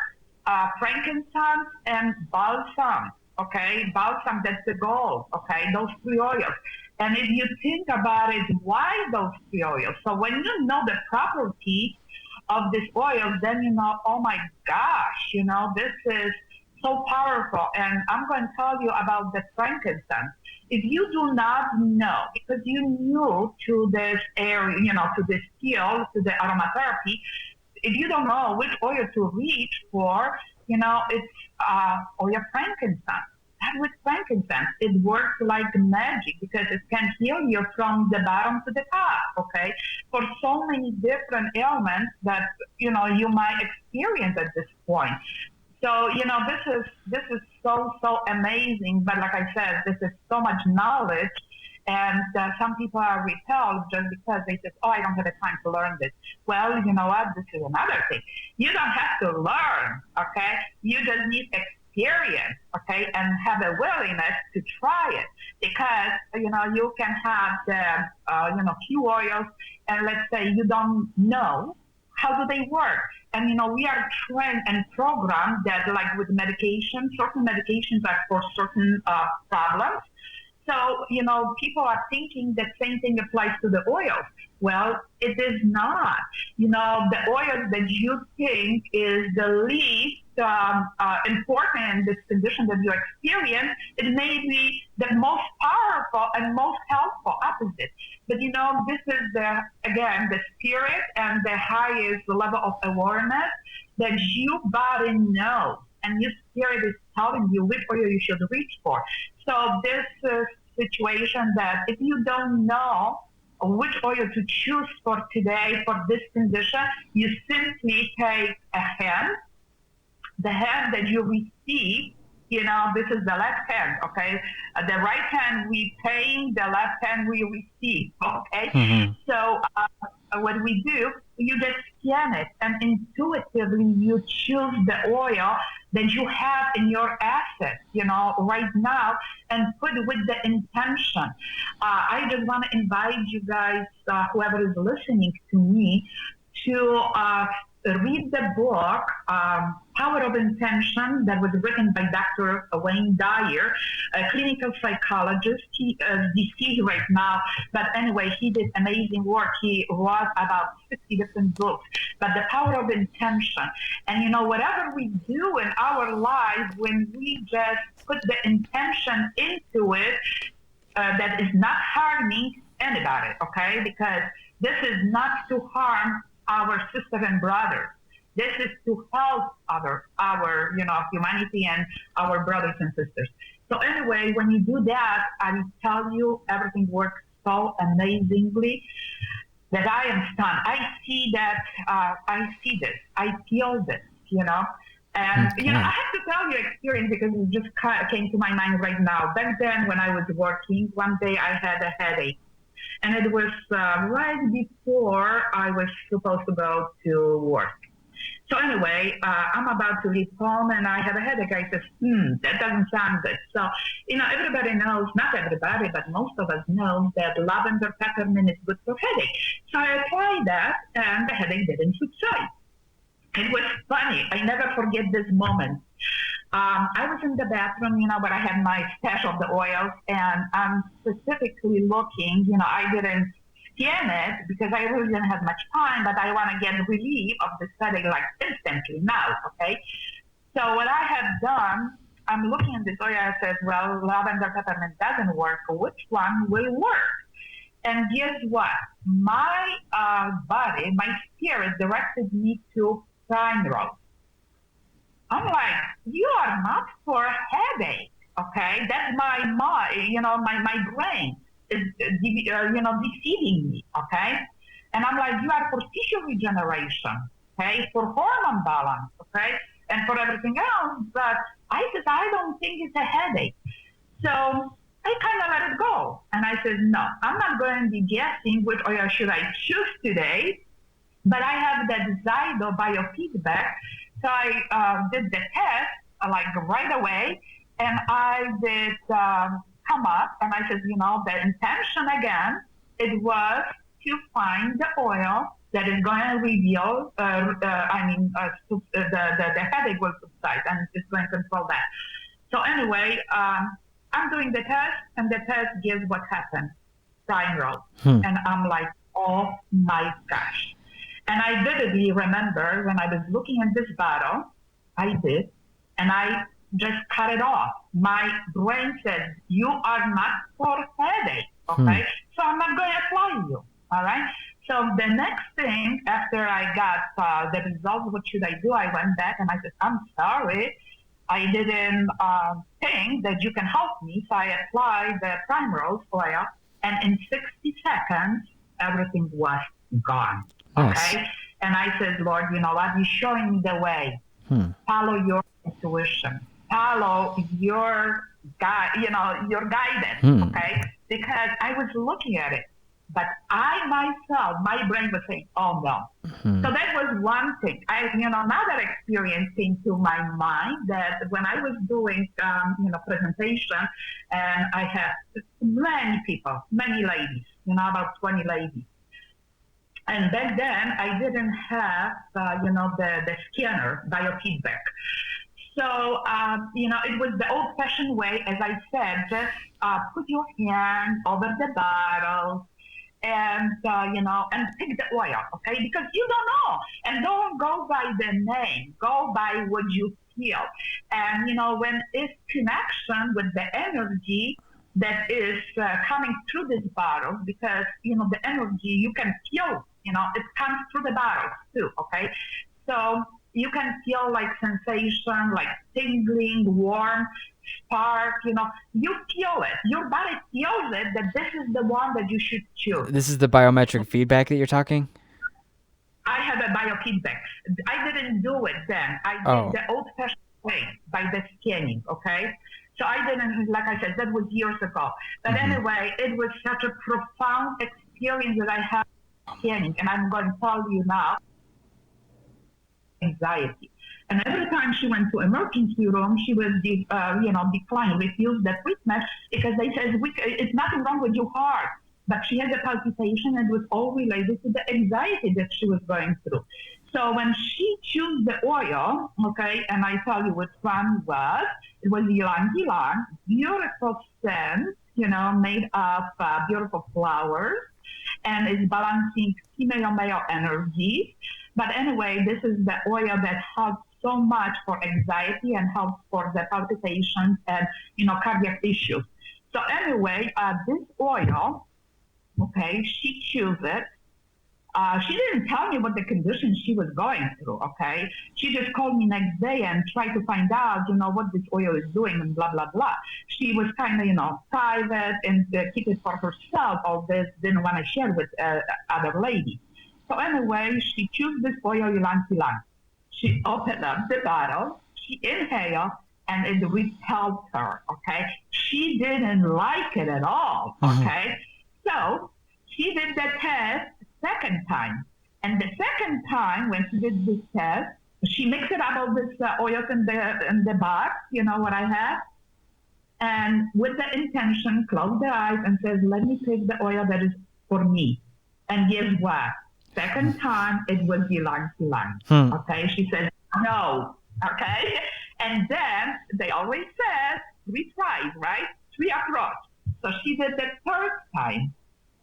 frankincense, and balsam, okay? Balsam, that's the gold, okay? Those three oils. And if you think about it, why those three oils? So when you know the property of this oil, then oh my gosh, this is so powerful. And I'm going to tell you about the frankincense. If you do not know, because you're new to this area, to this field, to the aromatherapy, if you don't know which oil to reach for, it's oil frankincense. And with frankincense, it works like magic because it can heal you from the bottom to the top, okay? For so many different ailments that, you might experience at this point. So, this is so amazing. But like I said, this is so much knowledge. And some people are repelled just because they say, oh, I don't have the time to learn this. Well, you know what? This is another thing. You don't have to learn, okay? You just need experience, okay? And have a willingness to try it. Because, you can have the, few oils, and let's say you don't know how do they work. And, we are trained and programmed that, like with medication, certain medications are for certain problems. So, people are thinking the same thing applies to the oils. Well, it is not. The oils that you think is the least important in this condition that you experience, it may be the most powerful and most helpful opposite. But, this is the spirit and the highest level of awareness that your body knows. And your spirit is telling you which oil you should reach for. So this is situation that if you don't know which oil to choose for today, for this condition, you simply take a hand, the hand that you receive, This is the left hand, okay? The right hand we pay, the left hand we receive, okay? Mm-hmm. So what we do, you just scan it, and intuitively you choose the oil that you have in your asset, right now, and put with the intention. I just want to invite you guys, whoever is listening to me, to read the book, Power of Intention, that was written by Dr. Wayne Dyer, a clinical psychologist. He is deceased right now, but anyway, he did amazing work. He wrote about 60 different books, but the power of intention. And whatever we do in our lives, when we just put the intention into it, that is not harming anybody, okay? Because this is not to harm our sisters and brothers. This is to help our humanity and our brothers and sisters. So anyway, when you do that, I tell you, everything works so amazingly that I am stunned. I see that, I see this, I feel this, And, Okay. I have to tell you experience because it just came to my mind right now. Back then when I was working, one day I had a headache. And it was right before I was supposed to go to work. So anyway, I'm about to leave home and I have a headache. I said, that doesn't sound good. So, everybody knows, not everybody, but most of us know that lavender peppermint is good for headache. So I applied that and the headache didn't subside. It was funny. I never forget this moment. I was in the bathroom, but I had my stash of the oils, and I'm specifically looking, I didn't scan it because I really didn't have much time, but I want to get relief of the headache like instantly now, okay? So what I have done, I'm looking at this oil, I said, well, lavender peppermint doesn't work. Which one will work? And guess what? My body, my spirit directed me to primrose. I'm like, you are not for a headache, okay? That's my mind, my brain is, deceiving me, okay? And I'm like, you are for tissue regeneration, okay? For hormone balance, okay? And for everything else. But I said, I don't think it's a headache. So I kind of let it go. And I said, no, I'm not going to be guessing which oil should I choose today. But I have that Zydo biofeedback. So I did the test like right away, and I did come up, and I said, the intention again, it was to find the oil that is going to reveal, the headache will subside, and it's going to control that. So anyway, I'm doing the test, and the test gives what happened, primrose. And I'm like, oh my gosh. And I vividly remember when I was looking at this bottle, I did, and I just cut it off. My brain said, you are not for headache, okay? So I'm not going to apply you, all right? So the next thing, after I got the results, what should I do? I went back and I said, I'm sorry. I didn't think that you can help me. So I applied the primrose oil, and in 60 seconds, everything was gone. Nice. Okay. And I said, Lord, you know what? You're showing me the way. Follow your intuition. Follow your your guidance. Okay. Because I was looking at it, but I myself, my brain was saying, oh no. So that was one thing. Another experience came to my mind that when I was doing, presentation, and I had many people, many ladies, about 20 ladies. And back then, I didn't have, the scanner biofeedback. So, it was the old-fashioned way, as I said, just put your hand over the bottle and, and pick the oil, okay? Because you don't know. And don't go by the name. Go by what you feel. And, when it's connection with the energy that is coming through this bottle, because, the energy, you can feel, it comes through the bottles too, okay? So you can feel like sensation, like tingling, warm, spark, you feel it. Your body feels it that this is the one that you should choose. This is the biometric feedback that you're talking? I have a biofeedback. I didn't do it then. I did the old-fashioned way by the scanning, okay? So I didn't, like I said, that was years ago. But anyway, it was such a profound experience that I had scanning, and I'm going to tell you now, anxiety. And every time she went to emergency room, she was, decline, refused the treatment because they said, it's nothing wrong with your heart. But she had a palpitation and it was all related to the anxiety that she was going through. So when she chose the oil, okay, and I tell you which one was, it was ylang ylang, beautiful scent, made of beautiful flowers, and it's balancing female-male energy. But anyway, this is the oil that helps so much for anxiety and helps for the palpitations and, cardiac issues. So anyway, this oil, okay, she chose it. She didn't tell me what the condition she was going through, okay? She just called me next day and tried to find out, what this oil is doing and blah, blah, blah. She was kind of, private and keep it for herself. All this, didn't want to share with other ladies. So anyway, she chose this oil, ylang ylang. She opened up the bottle, she inhaled, and it repelled her, okay? She didn't like it at all, okay? So she did the test second time. And the second time when she did this test, she mixed it up all this oils in the box, what I have, and with the intention, closed the eyes and says, let me take the oil that is for me. And guess what? Second time, it was ylang ylang. Okay? She said, no. Okay? And then they always said 3 tries, right? 3 approach. So she did the third time.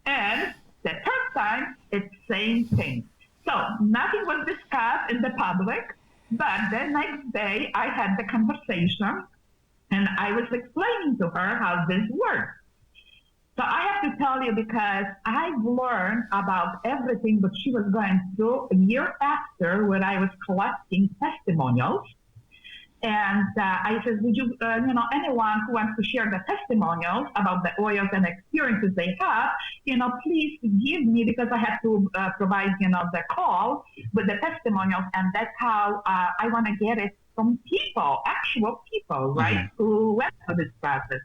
And the third time, it's same thing. So nothing was discussed in the public, but the next day I had the conversation and I was explaining to her how this works. So I have to tell you because I've learned about everything that she was going through a year after when I was collecting testimonials. And I said, would you, anyone who wants to share the testimonials about the oils and experiences they have, please give me because I have to provide, the call with the testimonials. And that's how I want to get it from people, actual people, right, who went through this process.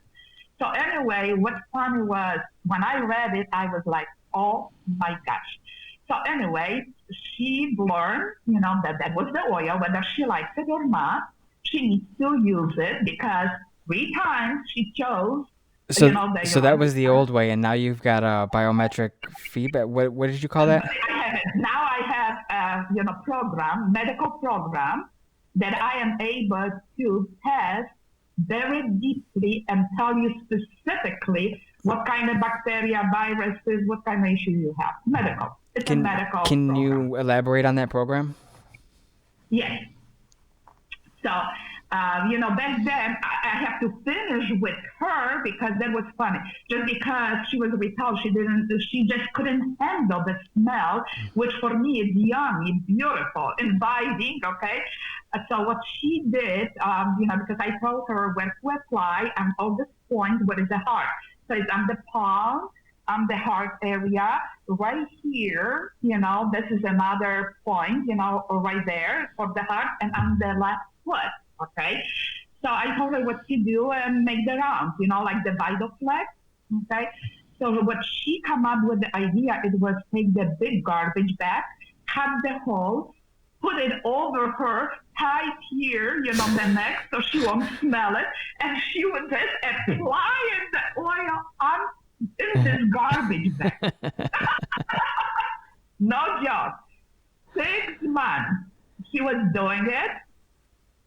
So anyway, what's funny was when I read it, I was like, oh my gosh. So anyway, she learned, that was the oil, whether she likes it or not. She needs to use it because 3 times she chose. So that was the old way, and now you've got a biometric feedback. What did you call that? I have it. Now I have medical program that I am able to test very deeply and tell you specifically what kind of bacteria, viruses, what kind of issue you have. Medical. It's a medical program. You elaborate on that program? Yes. So, back then I have to finish with her because that was funny. Just because she was repelled, she just couldn't handle the smell, which for me is yummy, beautiful, inviting, okay? So what she did, because I told her where to apply and all this point, what is the heart? So it's on the palm, on the heart area, right here, this is another point, right there for the heart and on the left foot, okay? So I told her what to do and make the rounds, like the vital flex, okay? So what she come up with the idea, it was take the big garbage bag, cut the hole, put it over her, tight here, the neck, so she won't smell it, and she would just apply the oil on in this garbage bag. No joke. 6 months she was doing it,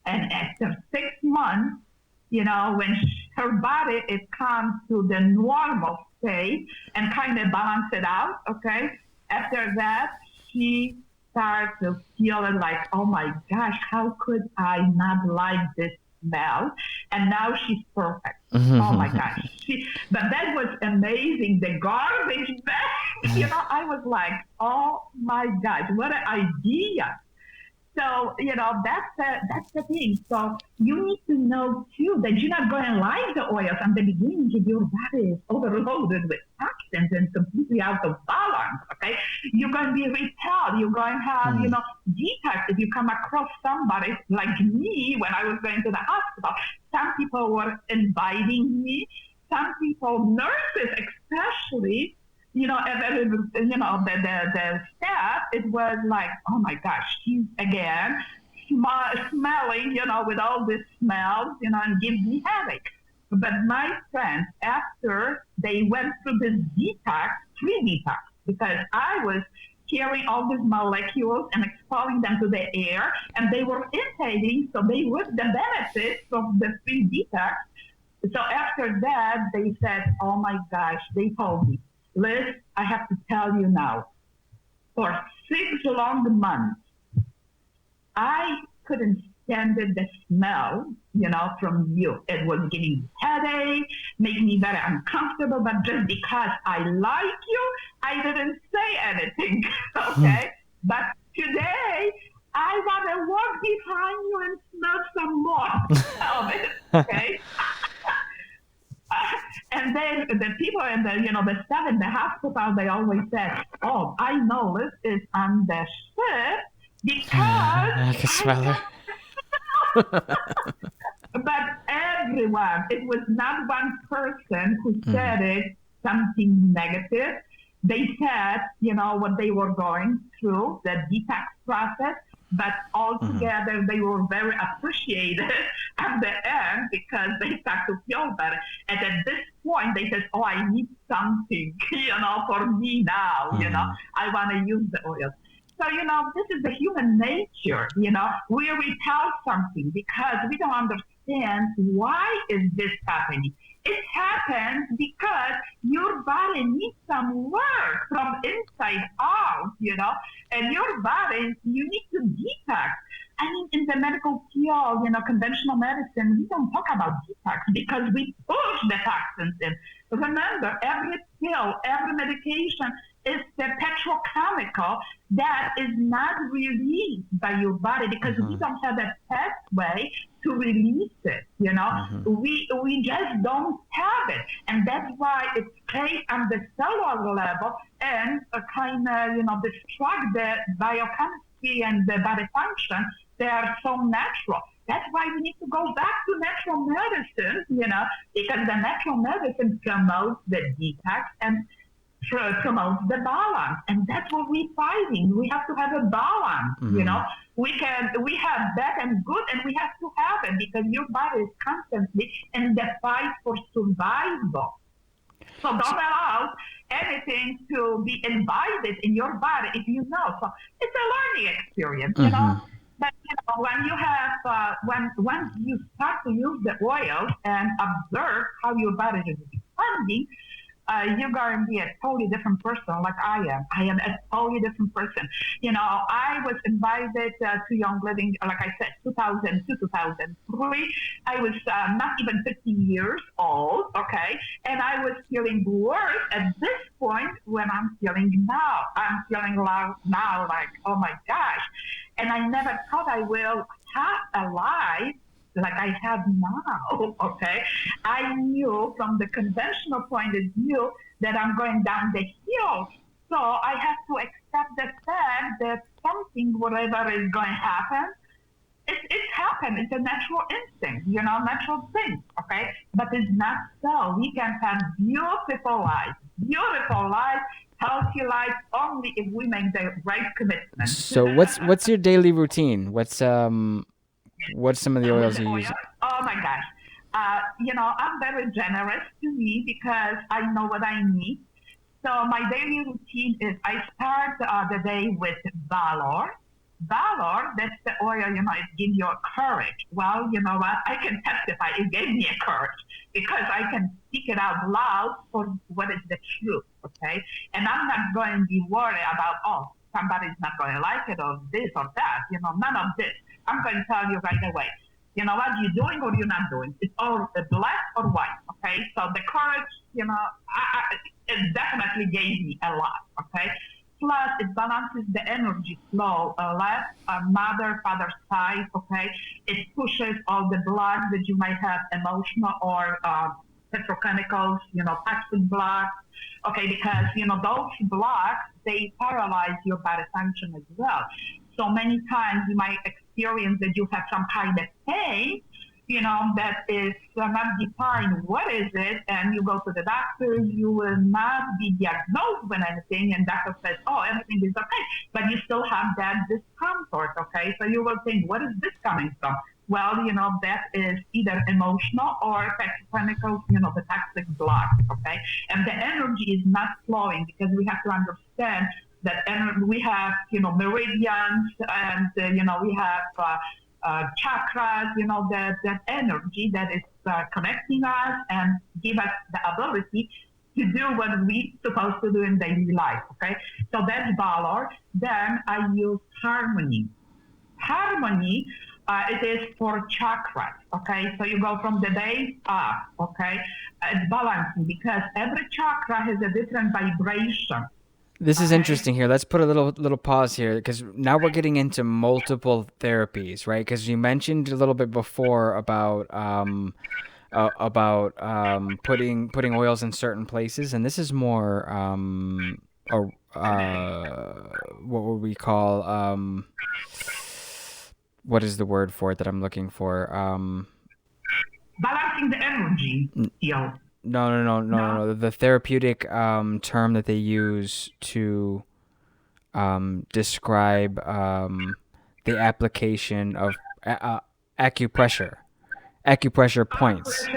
and after 6 months, when her body, it comes to the normal state and kind of balance it out, okay? After that, she started to feel like, oh my gosh, how could I not like this smell? And now she's perfect. Oh my gosh. But that was amazing. The garbage bag, I was like, oh my gosh, what an idea. So, that's the thing. So you need to know too that you're not going to like the oils from the beginning if your body is overloaded with toxins. substance and completely out of balance, okay? You're going to be repelled. You're going to have, detox if you come across somebody like me when I was going to the hospital. Some people were inviting me. Some people, nurses especially, the staff, it was like, oh my gosh, she's again smelling, with all this smells, and gives me headache. But my friends, after they went through this detox, free detox, because I was carrying all these molecules and exposing them to the air, and they were inhaling, so they would the benefits of the free detox. So after that, they said, oh my gosh, they told me, Liz, I have to tell you now, for 6 long months, I couldn't stand the smell, from you. It was giving me headache, making me very uncomfortable, but just because I like you, I didn't say anything, okay? But today, I want to walk behind you and smell some more of it, okay? And then the people in the staff in the hospital, they always said, oh, I know Liz is on the ship because I can smell her. But everyone, it was not one person who said it something negative. They said, what they were going through, the detox process, but altogether they were very appreciated at the end because they start to feel better. And at this point, they said, oh, I need something, for me now, I want to use the oil. So, this is the human nature, we repel something because we don't understand why is this happening. It happens because your body needs some work from inside out, and your body, you need to detox. I mean, in the medical field, conventional medicine, we don't talk about detox because we push the toxins in. Remember, every pill, every medication is the petrochemical that is not released by your body because we don't have a pathway to release it, We just don't have it. And that's why it stays on the cellular level and kind of, destruct the biochemistry and the body function. They are so natural. That's why we need to go back to natural medicine, because the natural medicine promotes the detox and promotes the balance. And that's what we're fighting. We have to have a balance, We have bad and good, and we have to have it because your body is constantly in the fight for survival. So don't allow anything to be invited in your body if you know. So it's a learning experience, But when you have, once you start to use the oil and observe how your body is responding, you're going to be a totally different person like I am. I am a totally different person. I was invited to Young Living, like I said, 2002, 2003. I was not even 50 years old, okay? And I was feeling worse at this point when I'm feeling now. I'm feeling now like, oh my gosh. And I never thought I will have a life like I have now, okay? I knew from the conventional point of view that I'm going down the hill. So I have to accept the fact that something, whatever is going to happen, it's happened. It's a natural instinct, natural thing, okay? But it's not so. We can have beautiful life, healthy life only if we make the right commitment. So what's your daily routine? What's some of the oils you use? Oh my gosh. I'm very generous to me because I know what I need. So my daily routine is I start the day with Valor. Valor, that's the oil, it gives you courage. Well, you know what? I can testify. It gave me a courage because I can speak it out loud for what is the truth, okay? And I'm not going to be worried about, somebody's not going to like it or this or that, none of this. I'm going to tell you right away. You know what you're doing or you're not doing. It's all black or white, okay? So the courage, it definitely gave me a lot, okay? Plus, it balances the energy flow, left, mother, father side, okay? It pushes all the blood that you might have emotional or petrochemicals, toxic blocks. Okay, because those blocks they paralyze your body function as well. So many times you might experience that you have some kind of pain, that is not defined what is it, and you go to the doctor, you will not be diagnosed with anything, and doctor says, oh, everything is okay, but you still have that discomfort, okay? So you will think, what is this coming from? Well, that is either emotional or petrochemical, the toxic block, okay? And the energy is not flowing because we have to understand that we have, meridians and, we have chakras, that energy that is connecting us and give us the ability to do what we're supposed to do in daily life, okay? So that's valor. Then I use harmony. Harmony, it is for chakras, okay? So you go from the base up, okay? It's balancing because every chakra has a different vibration. This is interesting here. Let's put a little pause here because now we're getting into multiple therapies, right? Because you mentioned a little bit before about putting oils in certain places, and this is more what would we call what is the word for it that I'm looking for? Balancing the energy. No. The therapeutic term that they use to describe the application of acupressure points.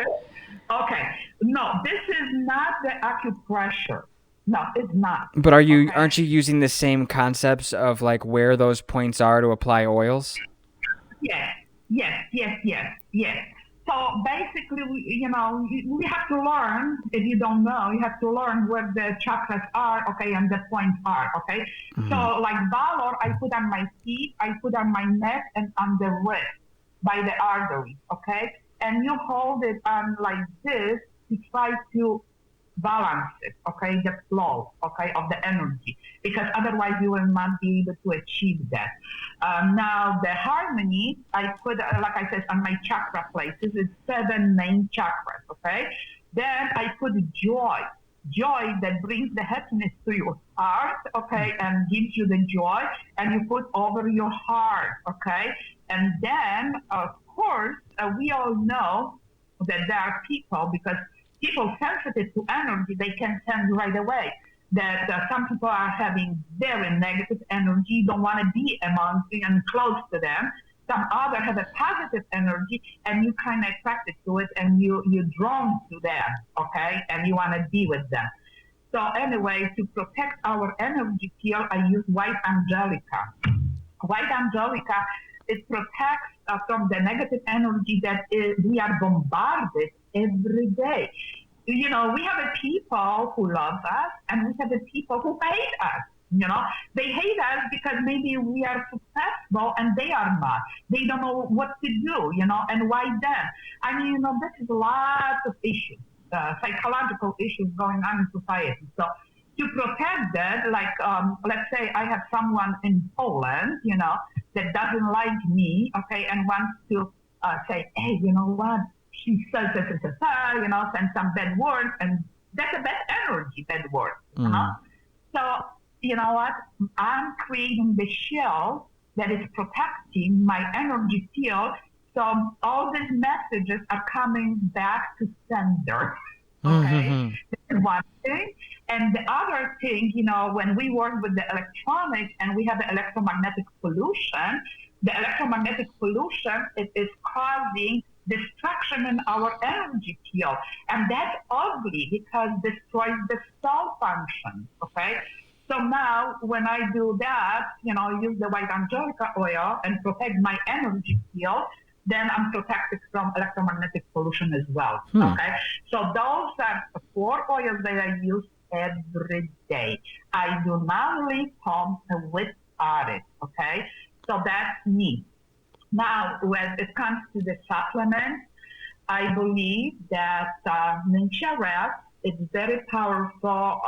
Okay. No, this is not the acupressure. No, it's not. But aren't you using the same concepts of like where those points are to apply oils? Yes. So basically, we have to learn. If you don't know, you have to learn where the chakras are, okay, and the points are, okay. Mm-hmm. So like valor, I put on my feet, I put on my neck, and on the wrist by the artery, okay. And you hold it on like this to try to balance it, okay, the flow, okay, of the energy, because otherwise you will not be able to achieve that. Now the harmony, I put, like I said, on my chakra places, it's 7 main chakras, okay? Then I put joy that brings the happiness to your heart, okay, and gives you the joy, and you put over your heart, okay? And then, of course, we all know that there are people, because people sensitive to energy, they can sense right away that some people are having very negative energy, don't want to be among and close to them. Some other have a positive energy, and you kind of attracted to it, and you're drawn to them, okay? And you want to be with them. So anyway, to protect our energy field, I use white angelica. White angelica, it protects from the negative energy that we are bombarded every day. We have a people who love us, and we have a people who hate us. They hate us because maybe we are successful and they are not. They don't know what to do, and why them. I mean, this is lots of issues, psychological issues going on in society. So to protect that, like, let's say I have someone in Poland, that doesn't like me, okay, and wants to say, hey, you know what? She says, send some bad words, and that's a bad energy, bad word. So, you know what? I'm creating the shell that is protecting my energy field. So all these messages are coming back to sender. Okay, that's one thing. And the other thing, when we work with the electronics and we have the electromagnetic pollution, it is causing destruction in our energy field. And that's ugly because it destroys the cell function, okay? So now when I do that, use the white angelica oil and protect my energy field, then I'm protected from electromagnetic pollution as well, okay? So those are 4 oils that I use every day. I do not leave home without it, okay? So that's me. Now, when it comes to the supplements, I believe that Ninja Red is very powerful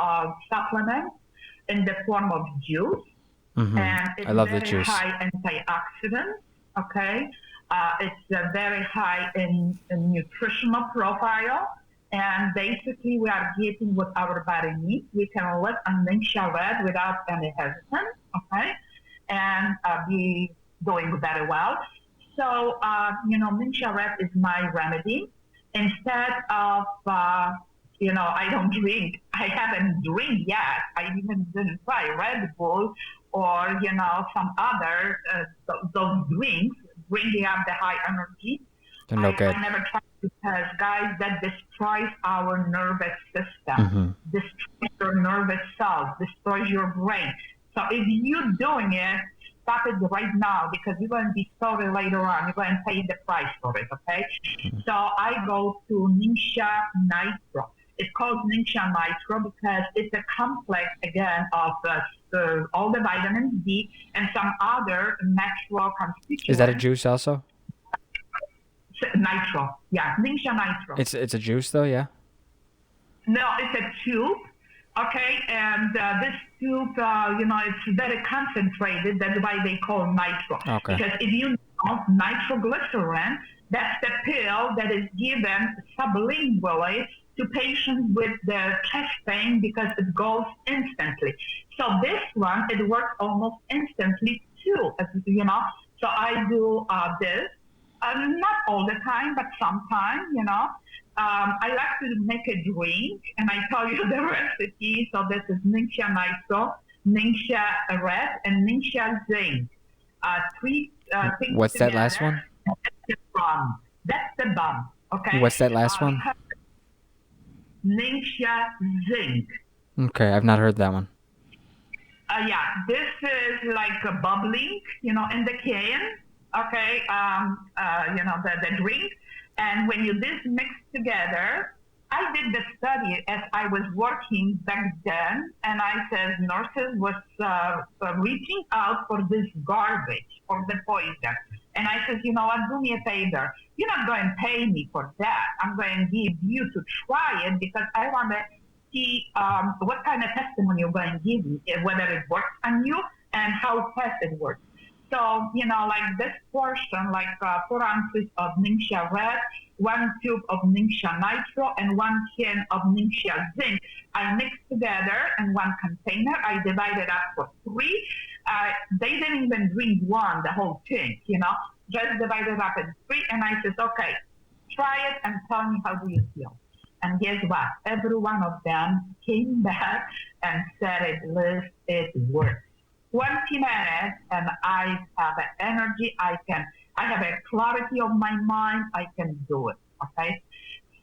supplement in the form of juice. And it's very high antioxidants, okay? It's very high in nutritional profile, And basically, we are getting what our body needs. We can live on Ningxia Red without any hesitance, okay, and be doing very well. So, Ningxia Red is my remedy. Instead of, I don't drink. I haven't drink yet. I even didn't try Red Bull or, some other those drinks bringing up the high energy. They're no good. I never tried because, guys, that destroys our nervous system, destroys your nervous cells, destroys your brain. So if you're doing it, stop it right now because you're going to be sorry later on. You're going to pay the price for it, okay? So I go to Ningxia Nitro. It's called Ningxia Nitro because it's a complex, again, of all the vitamins D and some other natural constituents. Is that a juice also? Nitro, yeah, Ningxia Nitro. It's a juice though, yeah. No, it's a tube, okay, and this tube, it's very concentrated. That's why they call nitro. Okay. Because if you know nitroglycerin, that's the pill that is given sublingually to patients with the chest pain because it goes instantly. So this one, it works almost instantly too, So I do this. Not all the time, but sometimes, I like to make a drink, and I tell you the recipe. So this is Ningxia Nitro, Ningxia Red, and Ningxia Zinc. Three things What's together. that last one? That's the bomb. That's the bomb, okay? What's that last one? Ningxia Zinc. Okay, I've not heard that one. This is like a bubbling, in the can. Okay, the drink. And when you this mix together, I did the study as I was working back then, and I said nurses was reaching out for this garbage, for the poison. And I said, you know what, do me a favor. You're not going to pay me for that. I'm going to give you to try it because I want to see what kind of testimony you're going to give me, whether it works on you and how fast it works. So, like this portion, like 4 ounces of Ningxia Red, 1 tube of Ningxia Nitro, and 1 can of Ningxia Zinc, I mixed together in 1 container. I divided up for 3. They didn't even drink one, the whole thing, just divided up in 3. And I said, okay, try it and tell me how do you feel. And guess what? Every one of them came back and said, Liz, it works. 20 minutes and I have an energy, I have a clarity of my mind, I can do it, okay?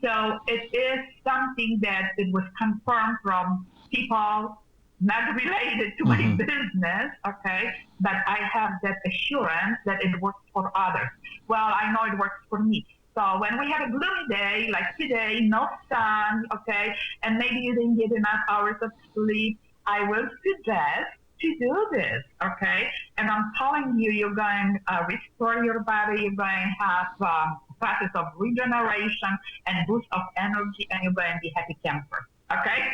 So it is something that it was confirmed from people not related to my business, okay? But I have that assurance that it works for others. Well, I know it works for me. So when we have a gloomy day, like today, no sun, okay, and maybe you didn't get enough hours of sleep, I will suggest to do this, okay? And I'm telling you, you're going to restore your body, you're going to have a process of regeneration and boost of energy, and you're going to be happy camper, okay?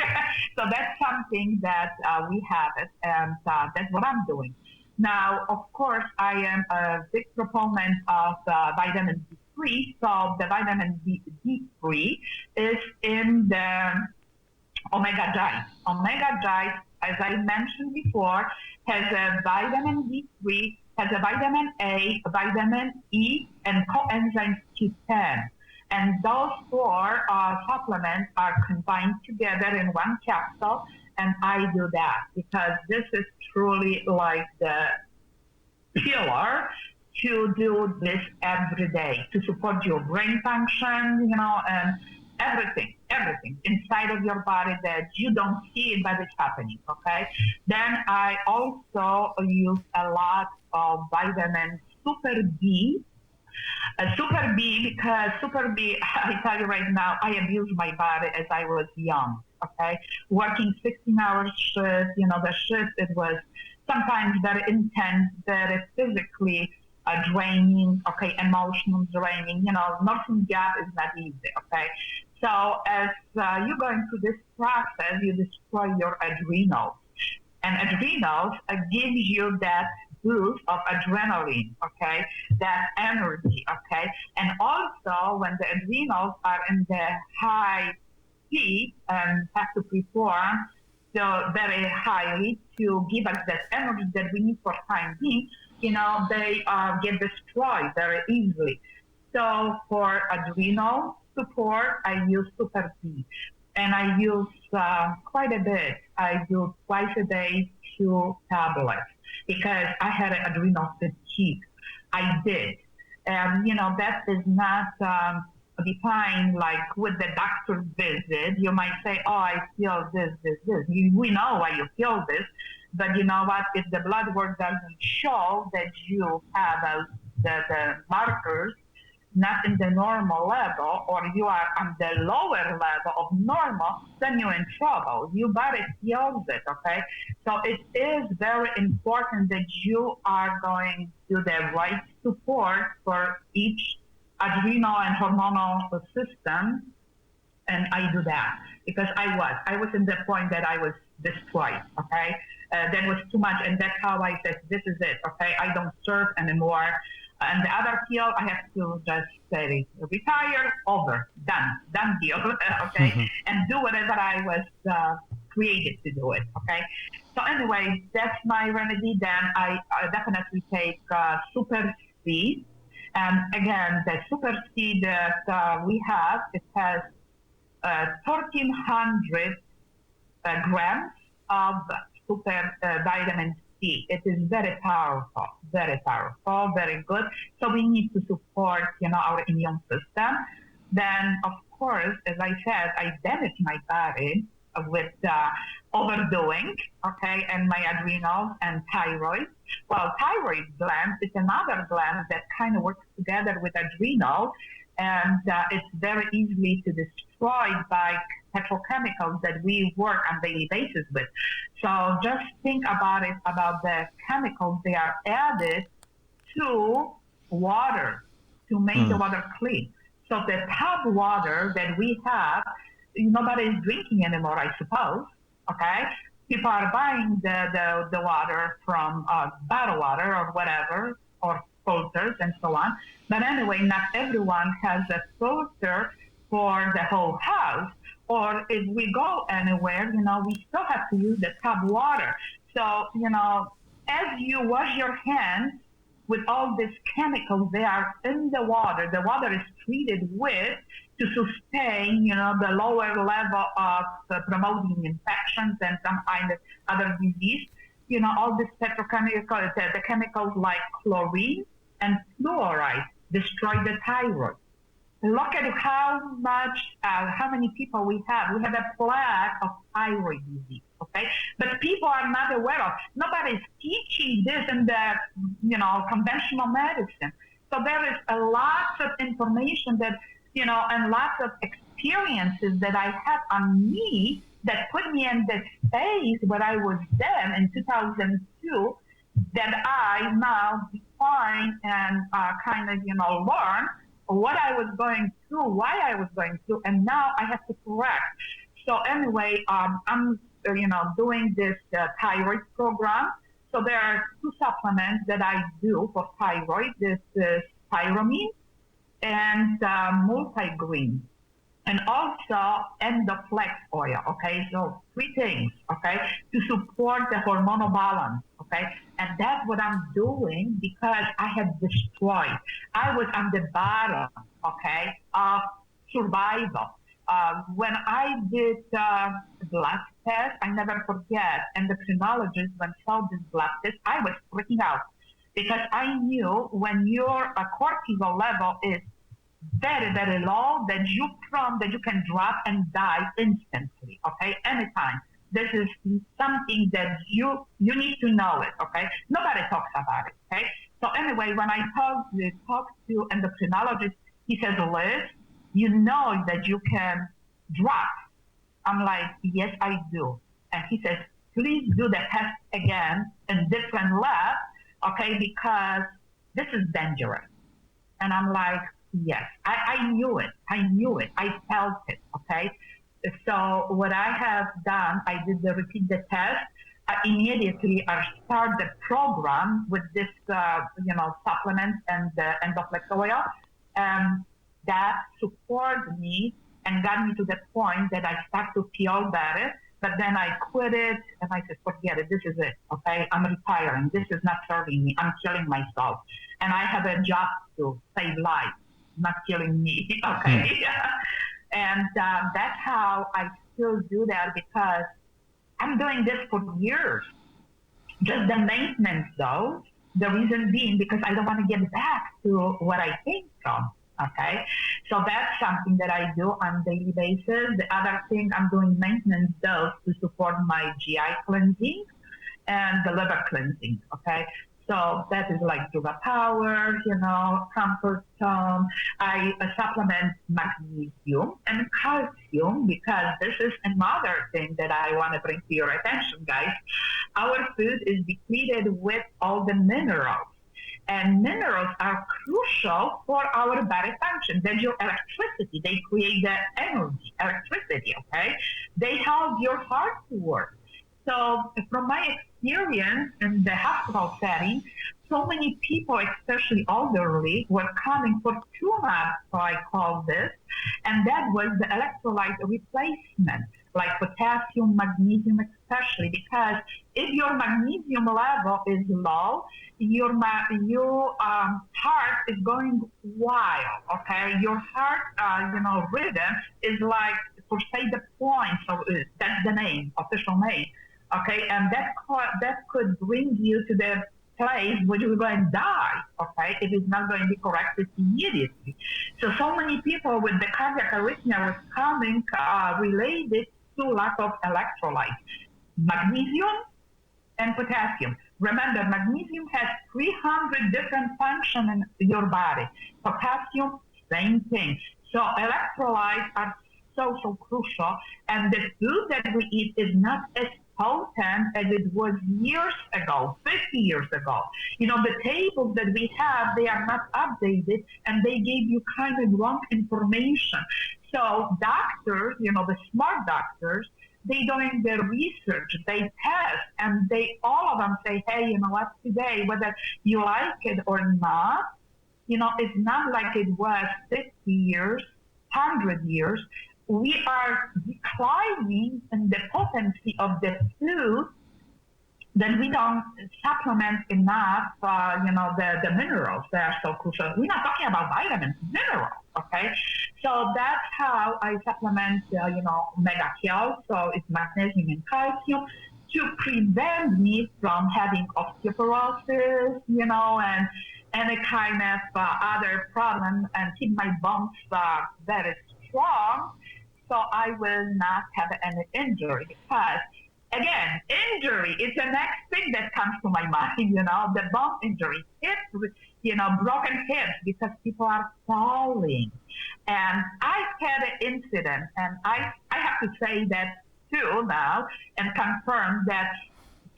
So that's something that we have it, and that's what I'm doing. Now, of course, I am a big proponent of vitamin D3, so the vitamin D3 is in the omega diet. Omega diet, as I mentioned before, has a vitamin D3, has a vitamin A, a vitamin E, and coenzyme Q10. And those 4 supplements are combined together in 1 capsule, and I do that because this is truly like the pillar to do this every day, to support your brain function, and everything inside of your body that you don't see it, but it's happening, okay? Then I also use a lot of vitamin Super B. Super B, because Super B, I tell you right now, I abused my body as I was young, okay? Working 16-hour shifts, the shift, it was sometimes very intense, very physically draining, okay, emotional draining. Nursing job is not easy, okay? So as you go into this process, you destroy your adrenals. And adrenals gives you that boost of adrenaline, okay, that energy, okay? And also when the adrenals are in the high sleep and have to perform so very highly to give us that energy that we need for time being, they get destroyed very easily. So for adrenal support, I use Super B, and I use quite a bit. I do twice a day 2 tablets because I had adrenal fatigue. I did, and that is not defined like with the doctor's visit. You might say, "Oh, I feel this, this, this." We know why you feel this, but you know what? If the blood work doesn't show that you have the markers not in the normal level, or you are on the lower level of normal, then you're in trouble. Your body feels it, okay? So it is very important that you are going to the right support for each adrenal and hormonal system, and I do that because I was in the point that I was destroyed, okay? That was too much, and that's how I said, this is it, okay? I don't serve anymore. And the other field, I have to just say, retire, over, done deal, okay? And do whatever I was created to do it, okay? So anyway, that's my remedy. Then I definitely take Super C. And again, the Super C that we have, it has 1,300 grams of super vitamin C. It is very powerful, very good. So we need to support, our immune system. Then, of course, as I said, I damage my body with overdoing, okay, and my adrenals and thyroid. Well, thyroid gland is another gland that kind of works together with adrenal, and it's very easily to destroy by petrochemicals that we work on daily basis with. So just think about it, about the chemicals they are added to water to make the water clean. So the tap water that we have, nobody is drinking anymore, I suppose. Okay, people are buying the water from bottled water or whatever, or filters and so on. But anyway, not everyone has a filter for the whole house. Or if we go anywhere, we still have to use the tap water. So, as you wash your hands with all these chemicals, they are in the water is treated with to sustain, the lower level of promoting infections and some kind of other disease. All these petrochemicals, the chemicals like chlorine and fluoride destroy the thyroid. Look at how many people we have. We have a plague of thyroid disease, okay? But people are not aware of. Nobody's teaching this in the, conventional medicine. So there is a lot of information that, and lots of experiences that I had on me that put me in the space where I was then in 2002 that I now define and kind of, learn what I was going through, why I was going through, and now I have to correct. So anyway, I'm, doing this thyroid program. So there are 2 supplements that I do for thyroid. This is Thyramine and multigreen, and also Endoflex oil, okay? So 3 things, okay, to support the hormonal balance, okay? And that's what I'm doing because I had destroyed. I was on the bottom, okay, of survival. When I did blood test, I never forget, endocrinologist, when saw this blood test, I was freaking out because I knew when your cortisol level is very, very low, that you can drop and die instantly, okay, anytime. This is something that you need to know it, okay? Nobody talks about it, okay? So anyway, when I talked to endocrinologist, he says, Liz, you know that you can drop. I'm like, yes, I do. And he says, please do the test again in different lab, okay, because this is dangerous. And I'm like, yes, I knew it. I felt it, okay? So what I have done, I did repeat the test. Immediately, I start the program with this, supplement and the Endoflex oil. That supported me and got me to the point that I start to feel better. But then I quit it and I said, forget it. This is it. Okay. I'm retiring. This is not serving me. I'm killing myself. And I have a job to save lives, not killing me. Okay. And that's how I still do that, because I'm doing this for years. Just the maintenance, though, the reason being because I don't want to get back to what I came from. Okay, so that's something that I do on a daily basis. The other thing, I'm doing maintenance dose to support my GI cleansing and the liver cleansing. Okay, so that is like Yoga Power, Comfort Tone. I supplement magnesium and calcium, because this is another thing that I want to bring to your attention, guys. Our food is depleted with all the minerals. And minerals are crucial for our body function. They're your electricity. They create the energy, electricity, okay? They help your heart to work. So from my experience in the hospital setting, so many people, especially elderly, were coming for tune-up, so I call this, and that was the electrolyte replacement, like potassium, magnesium especially, because if your magnesium level is low, your heart is going wild, okay? Your heart, rhythm is like, for say the point, so that's the name, official name, okay? And that could bring you to the place where you're going to die, okay, if it's not going to be corrected immediately. So many people with the cardiac arrhythmia was coming related to lack of electrolytes, magnesium and potassium. Remember, magnesium has 300 different functions in your body. Potassium, same thing. So electrolytes are so crucial, and the food that we eat is not as potent as it was years ago, 50 years ago. The tables that we have, they are not updated, and they gave you kind of wrong information. So doctors, the smart doctors, they doing their research, they test, and all of them say, hey, you know what, today, whether you like it or not, it's not like it was 50 years, 100 years. We are declining in the potency of the food, that we don't supplement enough, the minerals that are so crucial. We're not talking about vitamins, minerals, okay? So that's how I supplement, Mega Health, so it's magnesium and calcium, to prevent me from having osteoporosis, and any kind of other problem, and keep my bones very strong, so I will not have any injury. Because again, injury is the next thing that comes to my mind, the bone injury, hips, broken hips, because people are falling. And I had an incident, and I have to say that too now, and confirm that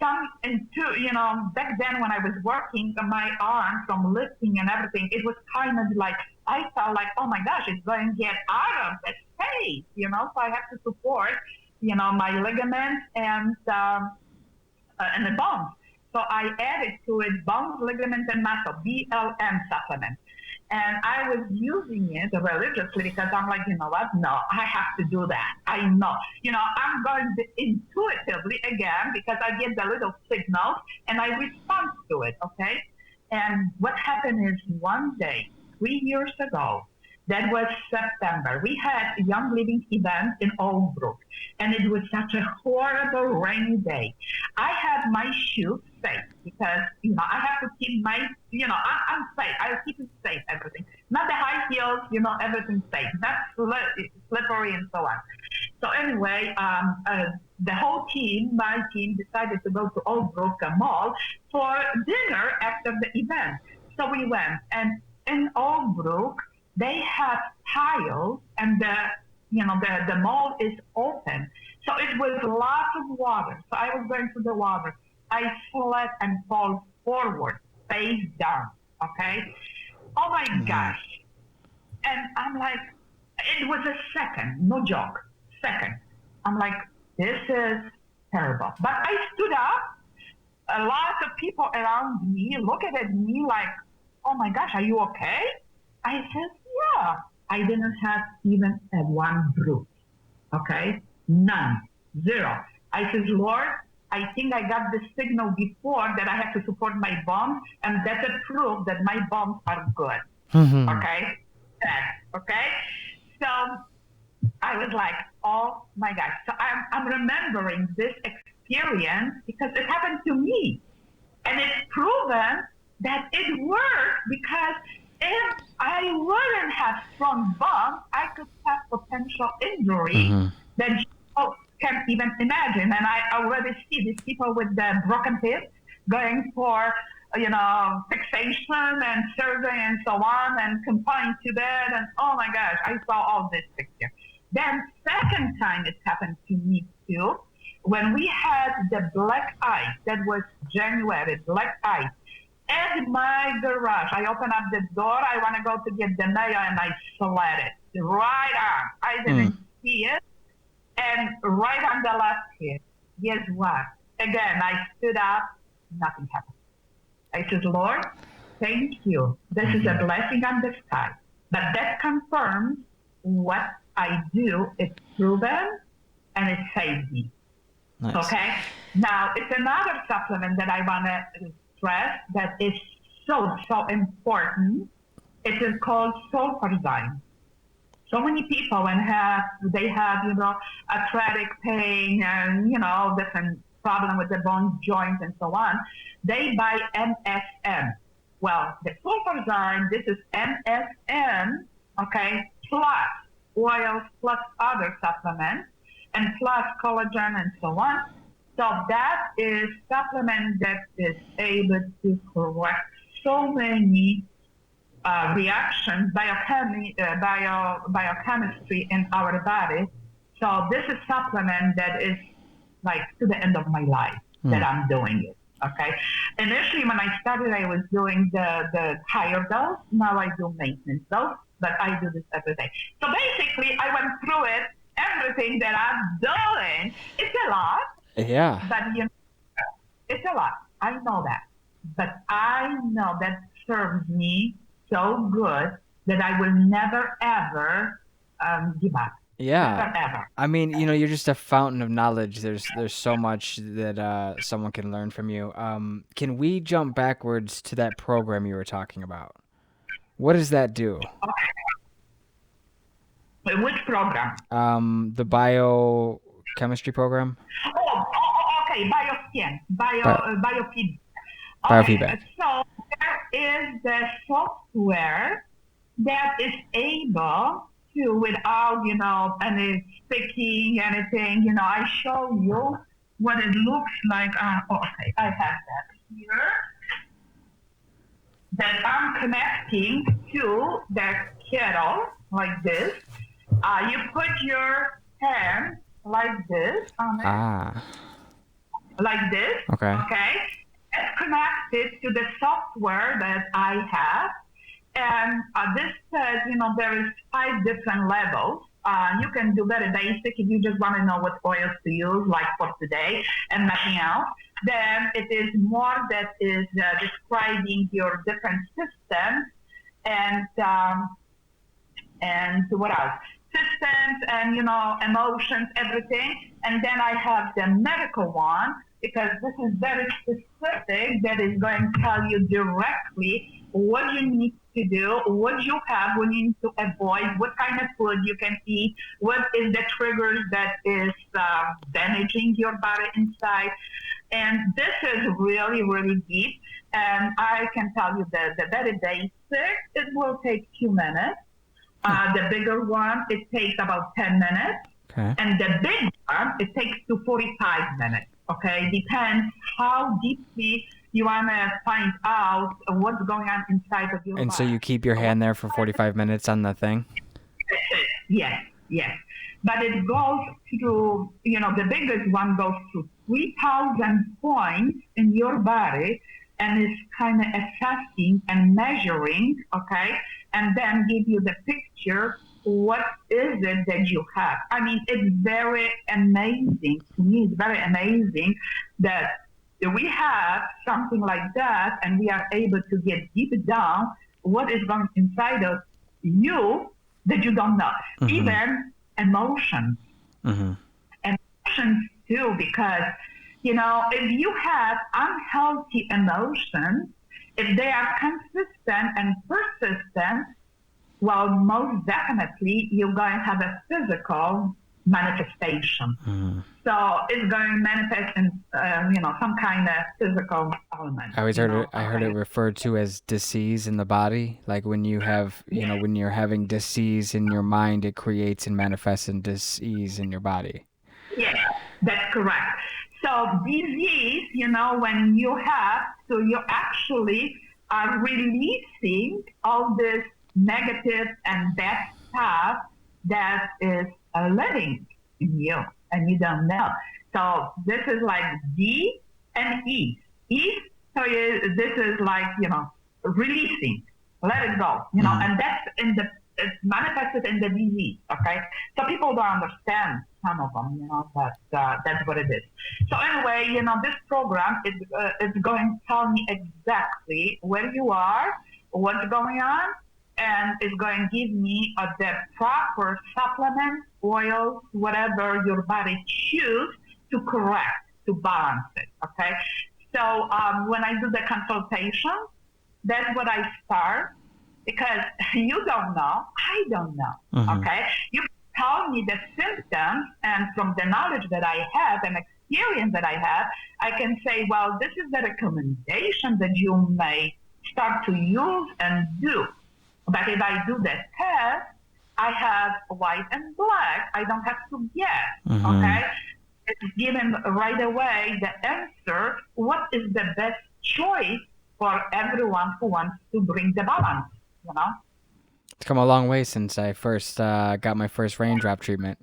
back then when I was working, my arm from lifting and everything, it was kind of like, I felt like, oh my gosh, it's going to get out of the space, so I have to support, my ligaments and the bones. So I added to it bones, ligaments, and muscle, BLM supplement. And I was using it religiously because I'm like, you know what? No, I have to do that. I know. I'm going to intuitively again, because I get the little signals and I respond to it, okay? And what happened is one day, 3 years ago, that was September, we had a Young Living event in Old Brook, and it was such a horrible rainy day. I had my shoes safe because, I have to keep my, I'm safe. I'll keep it safe, everything. Not the high heels, everything safe. Not slippery and so on. So anyway, the whole team, my team, decided to go to Old Brook Mall for dinner after the event. So we went, and in Old Brook, they have tiles, and the mall is open. So it was lots of water. So I was going through the water. I slid and fall forward, face down, okay? Oh my gosh. And I'm like, it was a second, no joke, second. I'm like, this is terrible. But I stood up. A lot of people around me looked at me like, oh my gosh, are you okay? I said, yeah. I didn't have even a one bruise. Okay? None. Zero. I said, Lord, I think I got the signal before that I have to support my bones, and that's a proof that my bones are good. Okay? Okay? So I was like, oh my gosh. So I'm remembering this experience because it happened to me. And it's proven that it works because if I wouldn't have strong bones, I could have potential injury that you can't even imagine. And I already see these people with the broken hips going for, fixation and surgery and so on and confined to bed. And oh my gosh, I saw all this picture. Then second time it happened to me too, when we had the black ice, that was January, black ice. At my garage, I open up the door, I want to go to get the mayo, and I slid it right on. I didn't see it, and right on the left hip. Guess what? Again, I stood up, nothing happened. I said, Lord, thank you. This is a blessing on the sky. But that confirms what I do. It's proven, and it saved me. Nice. Okay? Now, it's another supplement that I want to stress that is so important. It is called sulfurzyme. So many people, when they have, arthritic pain and, different problem with the bones, joints, and so on, they buy MSM. Well, the sulfurzyme, this is MSM, okay, plus oils, plus other supplements, and plus collagen and so on. So that is supplement that is able to correct so many reactions, biochemistry in our body. So this is supplement that is like to the end of my life that I'm doing it. Okay. Initially, when I started, I was doing the higher dose. Now I do maintenance dose, but I do this every day. So basically, I went through it. Everything that I'm doing, it's a lot. Yeah. But it's a lot. I know that. But I know that serves me so good that I will never, ever give up. Yeah. Never, ever. I mean, you're just a fountain of knowledge. There's so much that someone can learn from you. Can we jump backwards to that program you were talking about? What does that do? Okay. Which program? The biochemistry program. Oh, okay. Bioscan. Biofeedback. Biofeedback. So there is the software that is able to, without, any sticking, anything, I show you what it looks like. Okay, I have that here. That I'm connecting to the kettle like this. You put your hand like this on it. Like this. Okay. Okay. It's connected to the software that I have. And this says, there is 5 different levels. You can do very basic if you just want to know what oils to use, like for today, and nothing else. Then it is more that is describing your different systems and what else? Systems and, emotions, everything. And then I have the medical one, because this is very specific, that is going to tell you directly what you need to do, what you have, what you need to avoid, what kind of food you can eat, what is the triggers that is damaging your body inside. And this is really, really deep. And I can tell you that the very basic, it will take 2 minutes. The bigger one, it takes about 10 minutes. Okay. And the big one, it takes to 45 minutes. Okay, depends how deeply you want to find out what's going on inside of your body. And so you keep your hand there for 45 minutes on the thing? Yes. But it goes through, the biggest one goes through 3,000 points in your body, and is kind of assessing and measuring, okay, and then give you the picture. What is it that you have? I mean, it's very amazing to me. It's very amazing that we have something like that, and we are able to get deep down what is going inside of you that you don't know. Even emotions. Emotions too, because, if you have unhealthy emotions, if they are consistent and persistent, well, most definitely you're going to have a physical manifestation. So it's going to manifest in, some kind of physical element. I heard it referred to as disease in the body. Like when you have, when you're having disease in your mind, it creates and manifests in disease in your body. Yes, that's correct. So disease, when you have, so you actually are releasing all this negative and bad stuff that is living in you, and you don't know. So this is like D and E. E, so this is like, releasing, let it go, and that's it's manifested in the disease, okay? So people don't understand some of them, but that's what it is. So anyway, this program is going to tell me exactly where you are, what's going on, and it's going to give me the proper supplements, oils, whatever your body chooses to correct, to balance it, okay? So when I do the consultation, that's what I start, because you don't know, I don't know, okay? You tell me the symptoms, and from the knowledge that I have and experience that I have, I can say, well, this is the recommendation that you may start to use and do. But if I do the test, I have white and black. I don't have to guess, okay? It's given right away the answer, what is the best choice for everyone who wants to bring the balance, It's come a long way since I first got my first raindrop treatment.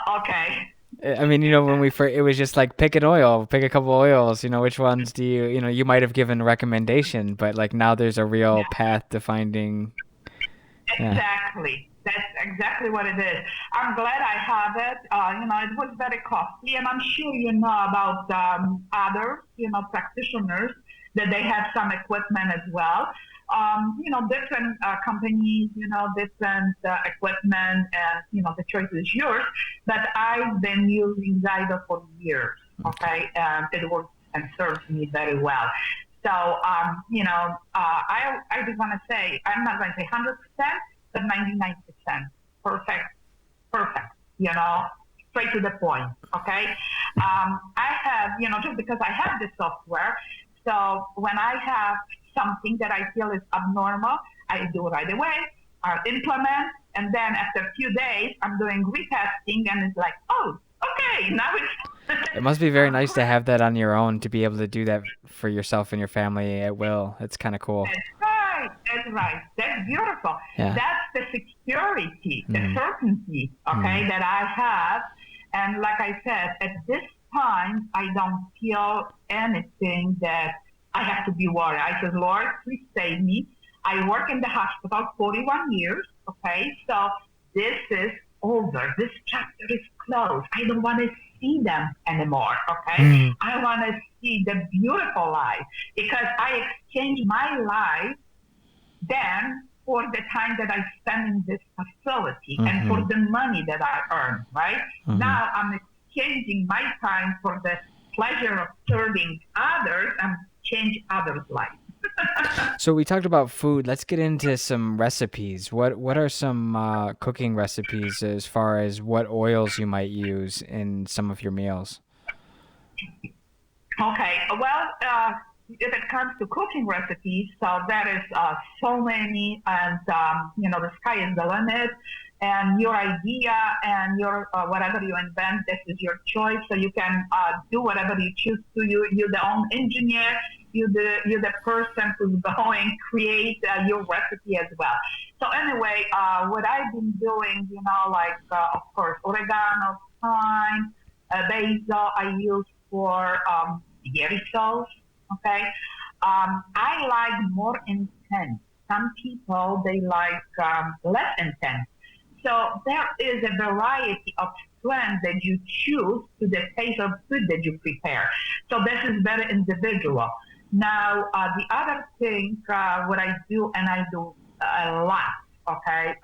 Okay. I mean, when we first, it was just like pick an oil, pick a couple oils, which ones do you might have given a recommendation, but like now there's a real path to finding. Exactly. That's exactly what it is. I'm glad I have it. It was very costly, and I'm sure you know about other, practitioners that they have some equipment as well. Different companies, different equipment, and, the choice is yours. But I've been using Zydo for years, okay? And it works and serves me very well. So, I just want to say, I'm not going to say 100%, but 99%. Perfect, straight to the point, okay? I have, just because I have this software, so when I have something that I feel is abnormal, I do it right away, I'll implement, and then after a few days, I'm doing retesting, and it's like, oh, okay, now it's... It must be very nice to have that on your own, to be able to do that for yourself and your family at will. It's kind of cool. That's right. That's beautiful. Yeah. That's the security, the certainty, okay, that I have. And like I said, at this time, I don't feel anything that I have to be worried. I said, Lord, please save me. I work in the hospital 41 years, okay? So this is over. This chapter is closed. I don't want to see them anymore, okay? I want to see the beautiful life, because I exchanged my life then for the time that I spend in this facility and for the money that I earn, right? Now I'm exchanging my time for the pleasure of serving others and change others' lives. So we talked about food. Let's get into some recipes. What are some cooking recipes as far as what oils you might use in some of your meals? Okay, well, if it comes to cooking recipes, so there is so many, and the sky is the limit, and your idea and your whatever you invent, this is your choice. So you can do whatever you choose to. You're the own engineer. You're the person who's going to create your recipe as well. So anyway, what I've been doing, of course, oregano, thyme, basil, I use for spaghetti sauce. Okay, I like more intense. Some people, they like less intense. So there is a variety of strength that you choose to the taste of food that you prepare. So this is very individual. Now, the other thing, what I do, and I do a lot, okay,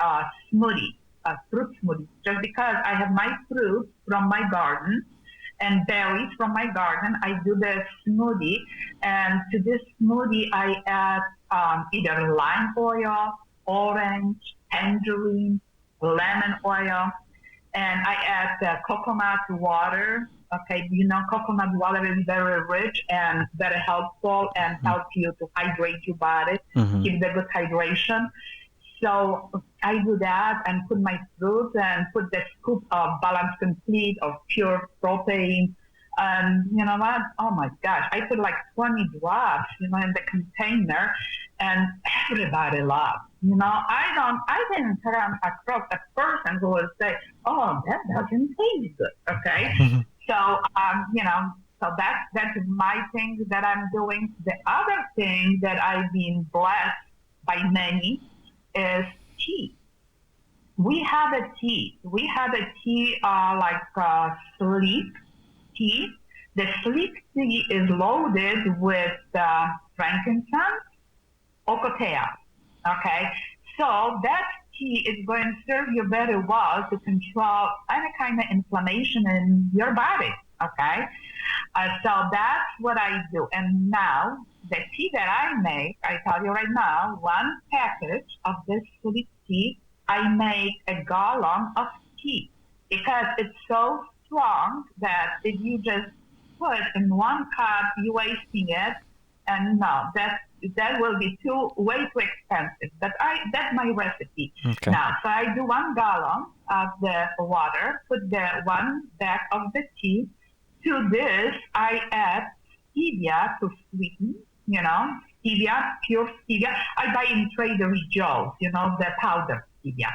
smoothie, fruit smoothie, just because I have my fruit from my garden and berries from my garden. I do the smoothie, and to this smoothie, I add either lime oil, orange, tangerine, lemon oil, and I add coconut water. Okay, coconut water is very rich and very helpful and help you to hydrate your body, keep the good hydration. So I do that and put my fruit and put the scoop of Balance Complete of pure protein. And you know what? Oh my gosh, I put like 20 drops, in the container, and everybody loves. I didn't come across a person who will say, "Oh, that doesn't taste good." Okay, so so that's my thing that I'm doing. The other thing that I've been blessed by many is tea. We have a tea. We have a tea sleep tea. The sleep tea is loaded with frankincense, ocotea. Okay, so that tea is going to serve you very well to control any kind of inflammation in your body. Okay, so that's what I do. And now the tea that I make, I tell you right now, one package of this sleep tea, I make a gallon of tea because it's so strong that if you just put in one cup, you're wasting it. And no, that will be way too expensive. But that's my recipe. Okay. Now, so I do 1 gallon of the water, put the 1 bag of the tea. To this, I add stevia to sweeten, stevia, pure stevia. I buy in Trader Joe's, the powder stevia.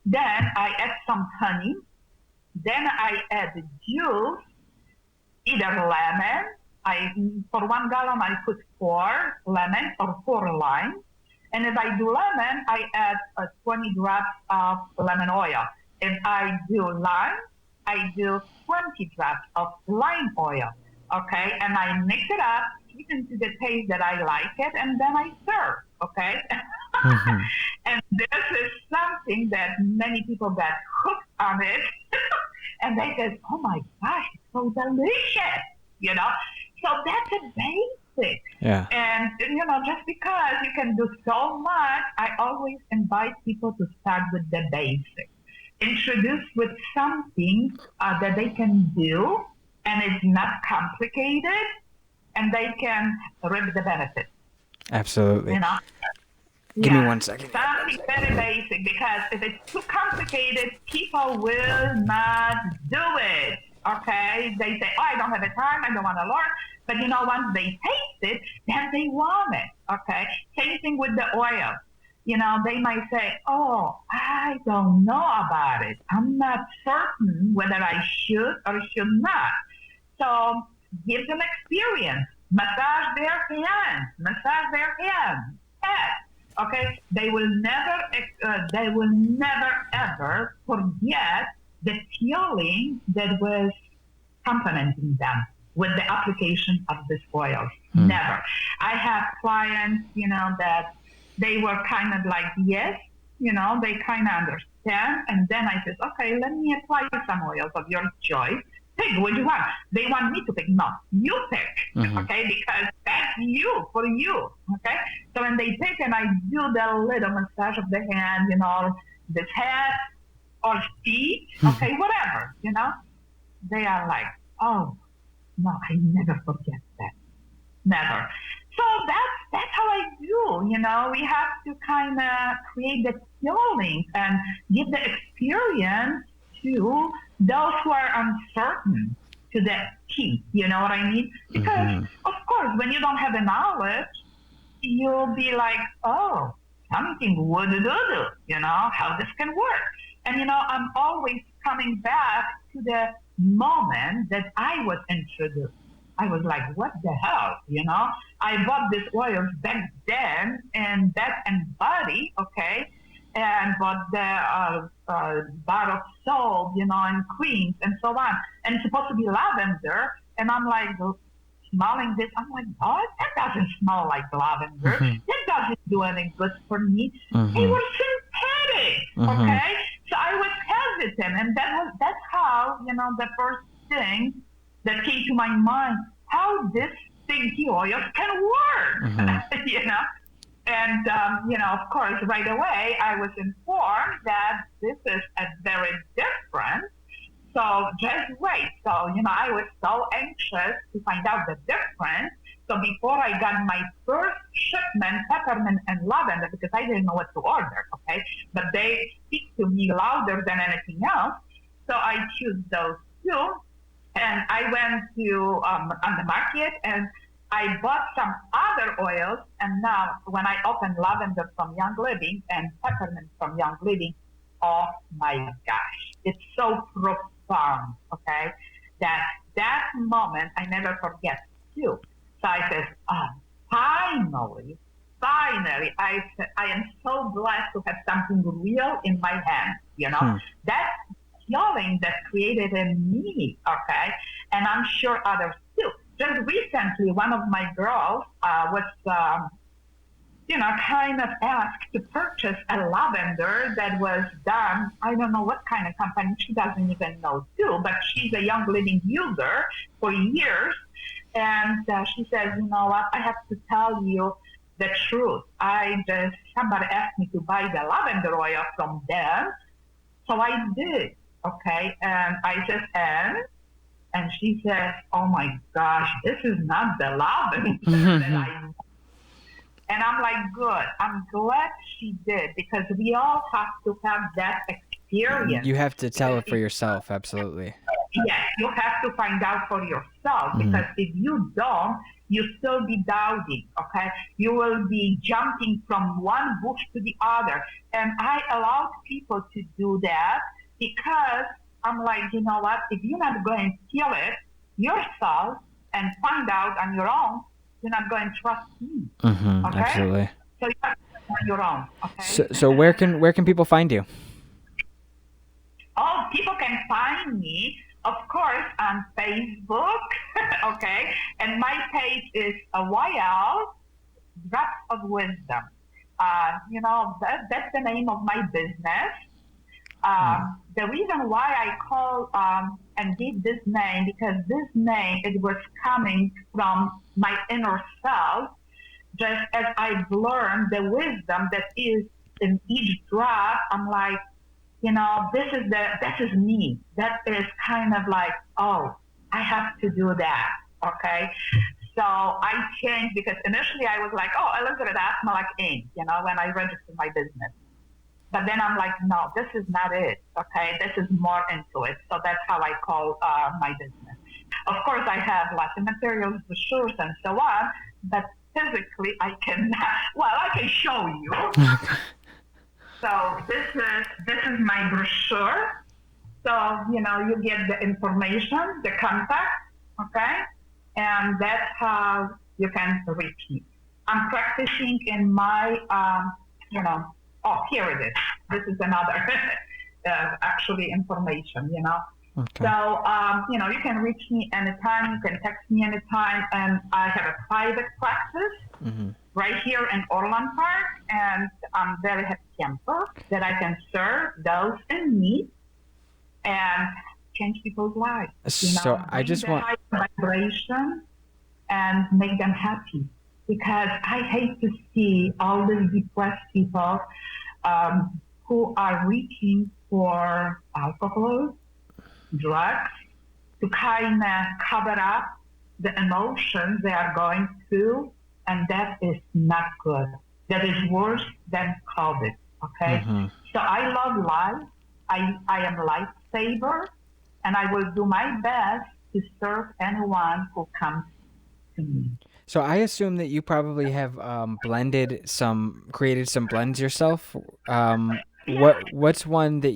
Then I add some honey. Then I add juice, either lemon. For 1 gallon, I put 4 lemons or 4 limes. And if I do lemon, I add 20 drops of lemon oil. If I do lime, I do 20 drops of lime oil. Okay, and I mix it up, sweeten to the taste that I like it, and then I serve. Okay, and this is something that many people get hooked on it, and they say, "Oh my gosh, it's so delicious," So that's a basic. Yeah. And just because you can do so much, I always invite people to start with the basic. Introduce with something that they can do, and it's not complicated, and they can reap the benefits. Absolutely. Give me 1 second. Something very basic, because if it's too complicated, people will not do it. Okay? They say, "Oh, I don't have the time, I don't want to learn." But once they taste it, then they want it. Okay? Same thing with the oil. They might say, "Oh, I don't know about it. I'm not certain whether I should or should not." So give them experience. Massage their hands, head. Okay? They will never ever forget the feeling that was complementing them with the application of this oil. Never. I have clients, that they were kind of like, yes, they kind of understand. And then I said, "Okay, let me apply some oils of your choice. Pick which one." They want me to pick. No, you pick. Okay, because that's for you. Okay, so when they pick, and I do the little massage of the hand, this head or feet, okay, whatever, they are like, "Oh, no, I never forget that. Never." So that's how I do. We have to kind of create the feeling and give the experience to those who are uncertain to the key. You know what I mean? Because of course, when you don't have the knowledge, you'll be like, "Oh, something would-do-do, how this can work." And I'm always coming back to the moment that I was introduced. I was like, "What the hell?" I bought this oil back then in Bath and Body, okay, and bought the bar of soap, and creams and so on. And it's supposed to be lavender. And I'm like, smelling this. I'm like, "Oh, that doesn't smell like lavender. That doesn't do any good for me." They were synthetic. Okay, so I was hesitant, and that's how the first thing that came to my mind, how this stinky oils can work, you know. And of course, right away I was informed that this is a very different. So just wait. So I was so anxious to find out the difference. So before I got my first shipment, peppermint and lavender, because I didn't know what to order, okay? But they speak to me louder than anything else. So I choose those two. And I went to on the market and I bought some other oils. And now when I open lavender from Young Living and peppermint from Young Living, oh my gosh, it's so profound, okay? That moment I never forget too. So I said, oh, finally, I am so blessed to have something real in my hand, That feeling that created in me, okay? And I'm sure others too. Just recently, one of my girls was, kind of asked to purchase a lavender that was done, I don't know what kind of company, she doesn't even know too, but she's a Young Living user for years. And she says, you know what, I have to tell you the truth. Somebody asked me to buy the lavender oil from them. So I did, okay? And I said, and she says, oh my gosh, this is not the lavender that I want. And I'm like, good. I'm glad she did, because we all have to have that experience. You have to tell it for yourself, absolutely. Yes, you have to find out for yourself, because if you don't, you still be doubting, okay? You will be jumping from one bush to the other. And I allowed people to do that because I'm like, you know what? If you're not going to feel it yourself and find out on your own, you're not going to trust me. Okay? Absolutely. So you have to do it on your own. Okay? So where can people find you? Oh, people can find me, of course, on Facebook. Okay, and my page is YL Drops of Wisdom. That's the name of my business. The reason why I call and gave this name, because this name, it was coming from my inner self, just as I've learned the wisdom that is in each drop. I'm like, this is me. That is kind of like, oh, I have to do that. Okay. So I changed, because initially I was like, oh, Elizabeth Osmelak Inc., when I registered my business. But then I'm like, no, this is not it, okay? This is more into it. So that's how I call my business. Of course, I have lots of materials, brochures, and so on, but physically I cannot, I can show you. So this is my brochure. So, you get the information, the contact, okay? And that's how you can reach me. I'm practicing in my, oh, here it is. This is another actually information, Okay. So, you can reach me anytime. You can text me anytime. And I have a private practice right here in Orland Park. And I'm very happy camper that I can serve those in need and change people's lives. So I just want high vibration and make them happy. Because I hate to see all these depressed people who are reaching for alcohol, drugs, to kind of cover up the emotions they are going through, and that is not good. That is worse than COVID, okay? So I love life. I am a lifesaver, and I will do my best to serve anyone who comes to me. So I assume that you probably have created some blends yourself. What's one that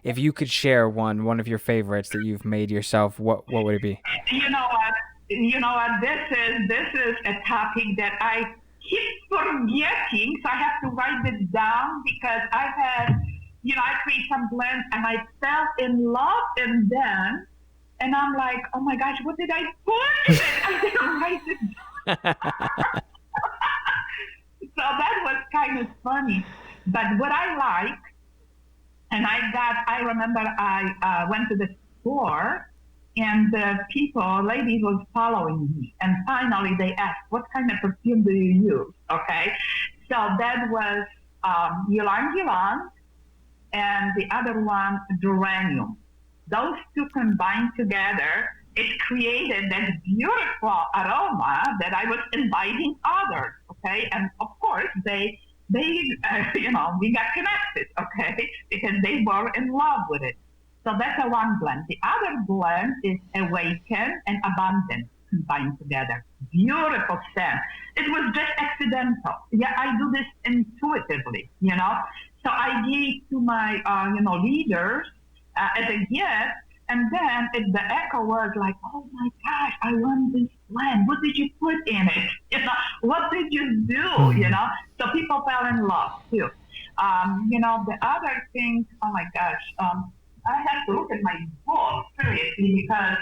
if you could share one of your favorites that you've made yourself, what would it be? You know what? This is a topic that I keep forgetting, so I have to write this down, because I create some blends and I fell in love in them. And I'm like, oh my gosh, what did I put in it? I didn't write it down. So that was kind of funny. But what I like, and I remember I went to the store and the ladies was following me. And finally they asked, what kind of perfume do you use? Okay. So that was ylang ylang and the other one, geranium. Those two combined together, it created that beautiful aroma that I was inviting others, okay? And of course, we got connected, okay? Because they were in love with it. So that's a one blend. The other blend is awaken and abundance combined together. Beautiful scent. It was just accidental. Yeah, I do this intuitively, So I gave to my, leaders as a gift. And then the echo was like, oh my gosh, I want this blend. What did you put in it? What did you do? So people fell in love too. The other thing, oh my gosh, I have to look at my book seriously because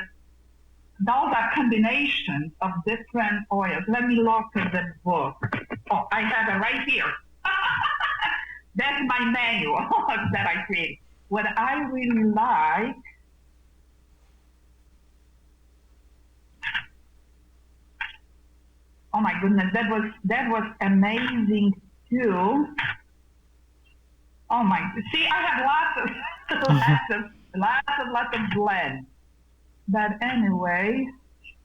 those are combinations of different oils. Let me look at the book. Oh, I have it right here. That's my manual that I create. What I really like, oh my goodness, that was amazing too. Oh my, see, I have lots of blends. But anyway,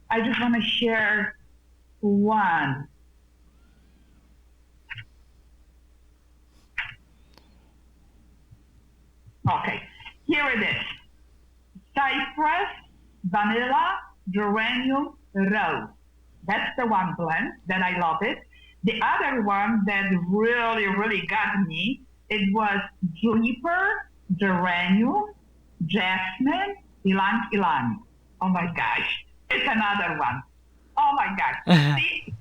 I just want to share one. Okay, here it is. Cypress, vanilla, geranium, rose. That's the one blend that I love it. The other one that really, really got me, it was juniper, geranium, jasmine, ylang ylang. Oh my gosh, it's another one. Oh my gosh. See,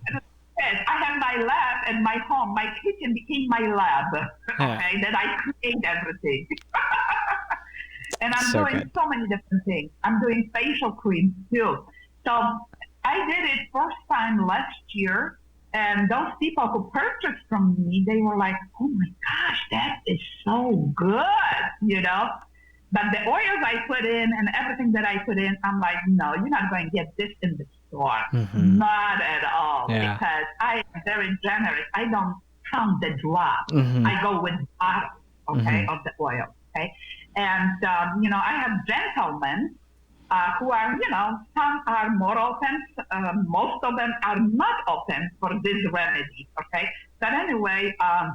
I have my lab and my home. My kitchen became my lab. Okay, that I create everything. And I'm doing so many different things. I'm doing facial creams too. So I did it first time last year. And those people who purchased from me, they were like, oh my gosh, that is so good, But the oils I put in and everything that I put in, I'm like, no, you're not going to get this in the store. Mm-hmm. Not at all. Yeah. Because I am very generous. I don't count the drop. Mm-hmm. I go with bottles, okay, of the oil, okay? And, I have gentlemen who are, some are more open. Most of them are not open for this remedy, okay? But anyway, I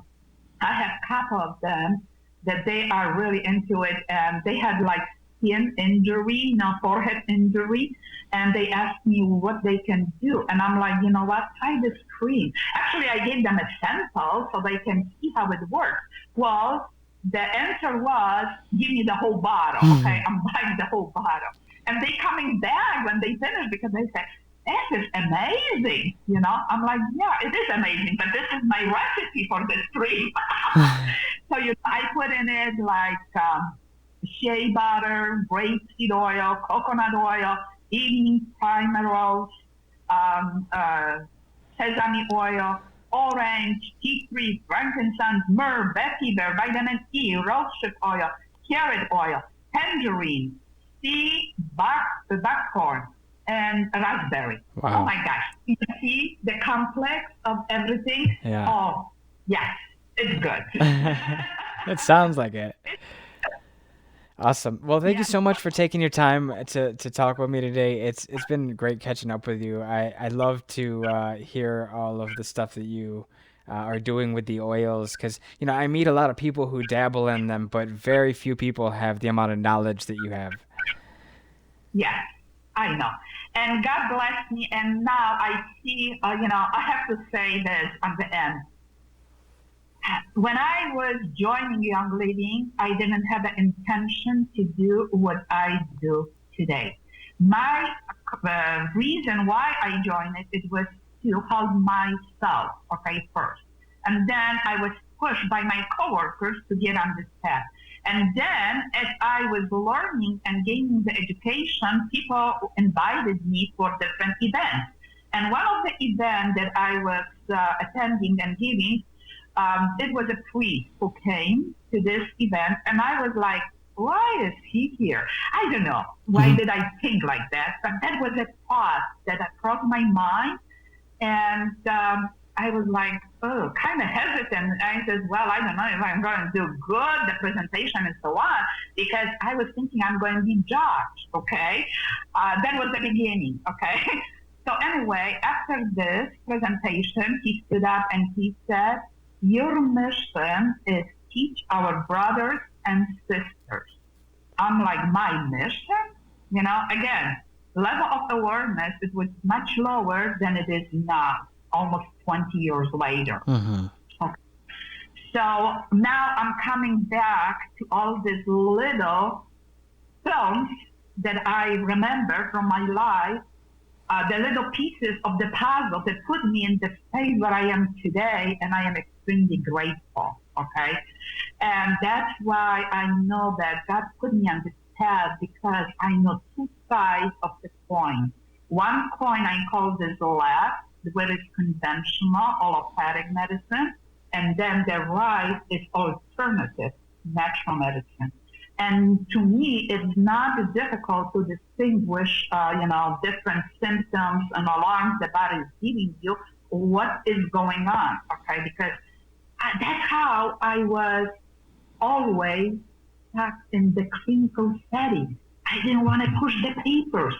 have a couple of them that they are really into it, and they had like skin injury, forehead injury, and they asked me what they can do. And I'm like, you know what, try this cream. Actually, I gave them a sample so they can see how it works. Well, the answer was, give me the whole bottle, okay? I'm buying the whole bottle. And they coming back when they finish because they say, this is amazing, I'm like, yeah, it is amazing, but this is my recipe for this cream. So I put in it like shea butter, grapeseed oil, coconut oil, evening primrose, sesame oil, orange, tea tree, frankincense, myrrh, vetiver, vitamin E, rosehip oil, carrot oil, tangerine, sea buckthorn, and raspberry. Wow. Oh my gosh. You see the complex of everything? Yeah. Oh, yes. It's good. It sounds like it. Awesome. Well, thank you so much for taking your time to talk with me today. It's been great catching up with you. I love to hear all of the stuff that you are doing with the oils because, I meet a lot of people who dabble in them, but very few people have the amount of knowledge that you have. Yes, I know. And God bless me. And now I see, I have to say this at the end. When I was joining Young Living, I didn't have the intention to do what I do today. My reason why I joined it was to help myself, okay, first. And then I was pushed by my coworkers to get on this path. And then as I was learning and gaining the education, people invited me for different events. And one of the events that I was attending and giving it was a priest who came to this event, and I was like, why is he here? I don't know. Why did I think like that? But that was a thought that crossed my mind. And I was like, oh, kind of hesitant. I said, well, I don't know if I'm going to do good, the presentation and so on, because I was thinking I'm going to be judged, okay? That was the beginning, okay? So anyway, after this presentation, he stood up and he said, your mission is teach our brothers and sisters. I'm like, my mission? You know, again, level of awareness, it was much lower than it is now, almost 20 years later. Okay. So now I'm coming back to all these little films that I remember from my life, the little pieces of the puzzle that put me in the space where I am today, and I am extremely grateful, okay? And that's why I know that God put me on this path, because I know two sides of the coin. One coin I call this left, where it's conventional allopathic medicine, and then the right is alternative natural medicine. And to me, it's not difficult to distinguish, different symptoms and alarms the body is giving you, what is going on, okay? Because that's how I was always stuck in the clinical setting. I didn't want to push the papers,